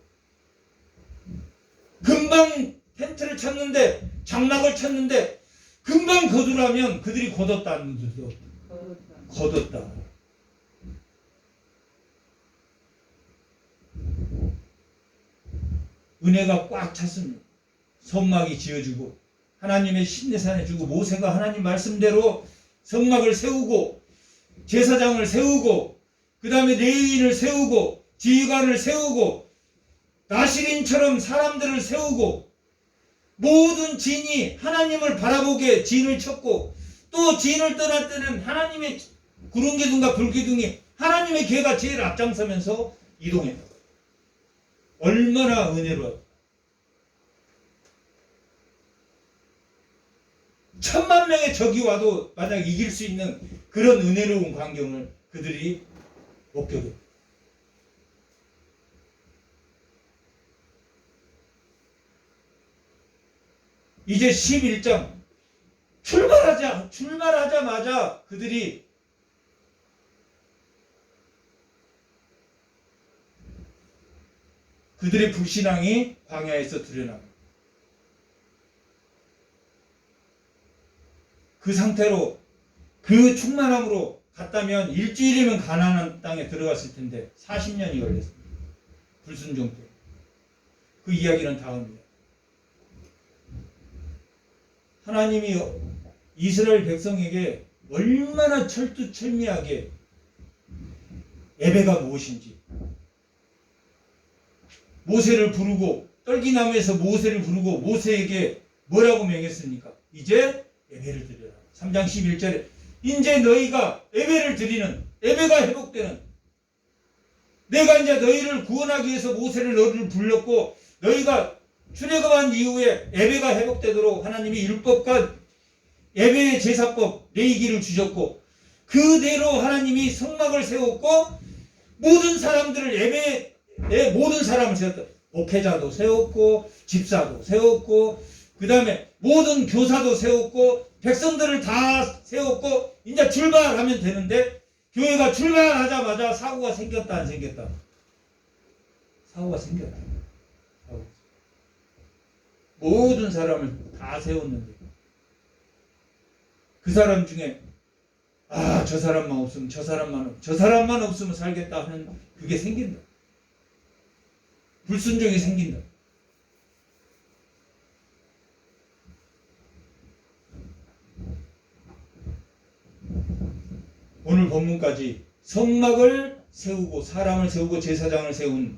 금방 텐트를 쳤는데 장막을 쳤는데 금방 거두라면 그들이 거뒀다는 뜻이요. 거뒀다. 은혜가 꽉 찼습니다. 성막이 지어지고 하나님의 신내산에 주고, 모세가 하나님 말씀대로 성막을 세우고 제사장을 세우고 그 다음에 레위인을 세우고 지휘관을 세우고 나시린처럼 사람들을 세우고, 모든 진이 하나님을 바라보게 진을 쳤고, 또 진을 떠날 때는 하나님의 구름기둥과 불기둥이 하나님의 궤가 제일 앞장서면서 이동했다. 얼마나 은혜로워. 10,000,000명의 적이 와도 만약 이길 수 있는 그런 은혜로운 광경을 그들이 목격했다. 이제 11장 출발하자마자 그들의 불신앙이 광야에서 드러납니다. 그 상태로, 그 충만함으로 갔다면 일주일이면 가나안 땅에 들어갔을 텐데 40년이 걸렸습니다. 불순종 때. 그 이야기는 다음입니다. 하나님이 이스라엘 백성에게 얼마나 철두철미하게 예배가 무엇인지, 모세를 부르고, 떨기나무에서 모세를 부르고 모세에게 뭐라고 명했습니까? 이제 예배를 드려라. 3장 11절에 이제 너희가 예배를 드리는, 예배가 회복되는, 내가 이제 너희를 구원하기 위해서 모세를 너희를 불렀고 너희가 출애굽한 이후에 예배가 회복되도록 하나님이 율법과 예배의 제사법 레위기를 주셨고, 그대로 하나님이 성막을 세웠고 모든 사람들을 예배의 모든 사람을 세웠다. 목회자도 세웠고 집사도 세웠고 그 다음에 모든 교사도 세웠고 백성들을 다 세웠고 이제 출발하면 되는데, 교회가 출발하자마자 사고가 생겼다 안 생겼다? 사고가 생겼다. 모든 사람을 다 세웠는데 그 사람 중에 저 사람만 없으면 저 사람만 없으면 살겠다 하는 그게 생긴다. 불순종이 생긴다. 오늘 본문까지 성막을 세우고 사람을 세우고 제사장을 세운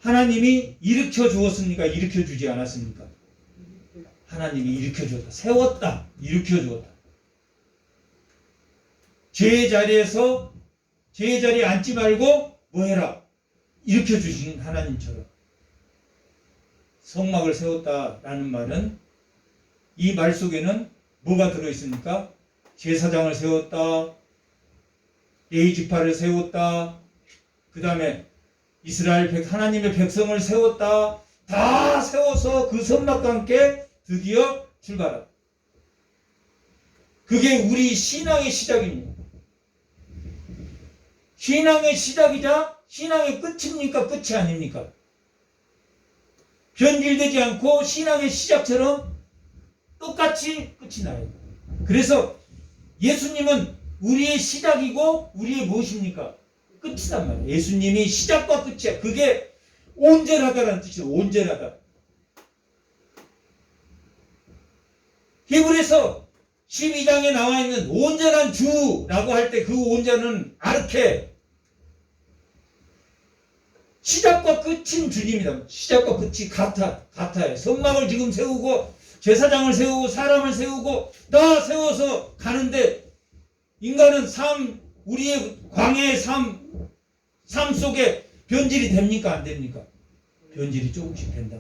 하나님이 일으켜 주었습니까? 일으켜 주지 않았습니까? 하나님이 일으켜 주었다. 세웠다. 일으켜 주었다. 죄의 자리에 앉지 말고 뭐 해라? 일으켜 주신 하나님처럼. 성막을 세웠다라는 말은 이 말 속에는 뭐가 들어있습니까? 제사장을 세웠다, 레위지파를 세웠다, 그 다음에 이스라엘 하나님의 백성을 세웠다. 다 세워서 그 성막과 함께 드디어 출발한다. 그게 우리 신앙의 시작입니다. 신앙의 시작이자 신앙의 끝입니까? 끝이 아닙니까? 변질되지 않고 신앙의 시작처럼 똑같이 끝이 나요. 그래서 예수님은 우리의 시작이고 우리의 무엇입니까? 끝이란 말이에요. 예수님이 시작과 끝이야. 그게 온전하다라는 뜻이에요. 온전하다. 히브리서 12장에 나와 있는 온전한 주라고 할 때 그 온전은 아르케, 시작과 끝인 주님이다. 시작과 끝이 같아요. 성막을 지금 세우고 제사장을 세우고 사람을 세우고 다 세워서 가는데, 인간은 우리의 광야의 삶 속에 변질이 됩니까? 안 됩니까? 변질이 조금씩 된다.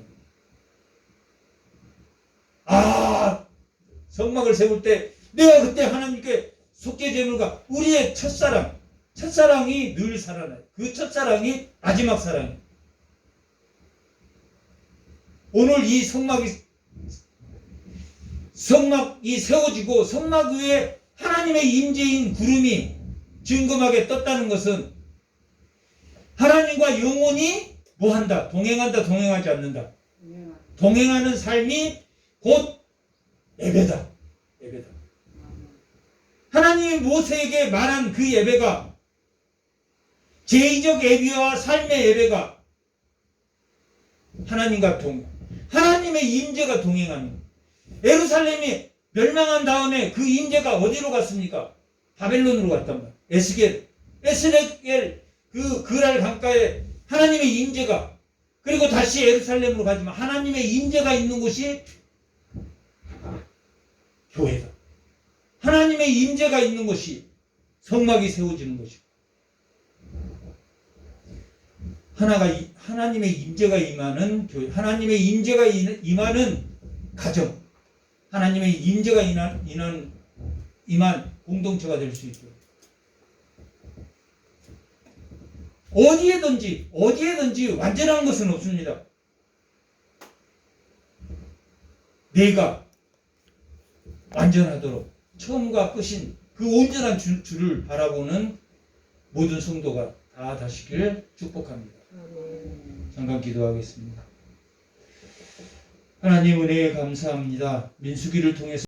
성막을 세울 때 내가 그때 하나님께 속죄제물과 우리의 첫사랑이 늘 살아나요. 그 첫사랑이 마지막 사랑이에요. 오늘 이 성막이 세워지고 성막 위에 하나님의 임재인 구름이 증거하게 떴다는 것은 하나님과 영원히 뭐한다? 동행한다, 동행하지 않는다? 동행하는 삶이 곧 예배다. 하나님이 모세에게 말한 그 예배가, 제의적 예배와 삶의 예배가 하나님과 하나님의 임재가 동행하는. 예루살렘이 멸망한 다음에 그 임재가 어디로 갔습니까? 바벨론으로 갔단 말이에요. 에스겔 그 그랄 강가에 하나님의 임재가, 그리고 다시 예루살렘으로 가지만 하나님의 임재가 있는 곳이 교회다. 하나님의 임재가 있는 곳이 성막이 세워지는 것이고, 하나님의 임재가 임하는 교회, 하나님의 임재가 임하는 가정, 하나님의 임재가 임한 공동체가 될 수 있도록 어디에든지 완전한 것은 없습니다. 내가 완전하도록 처음과 끝인 그 온전한 주를 바라보는 모든 성도가 다 되시길 축복합니다. 잠깐 기도하겠습니다. 하나님 은혜에 감사합니다. 민수기를 통해서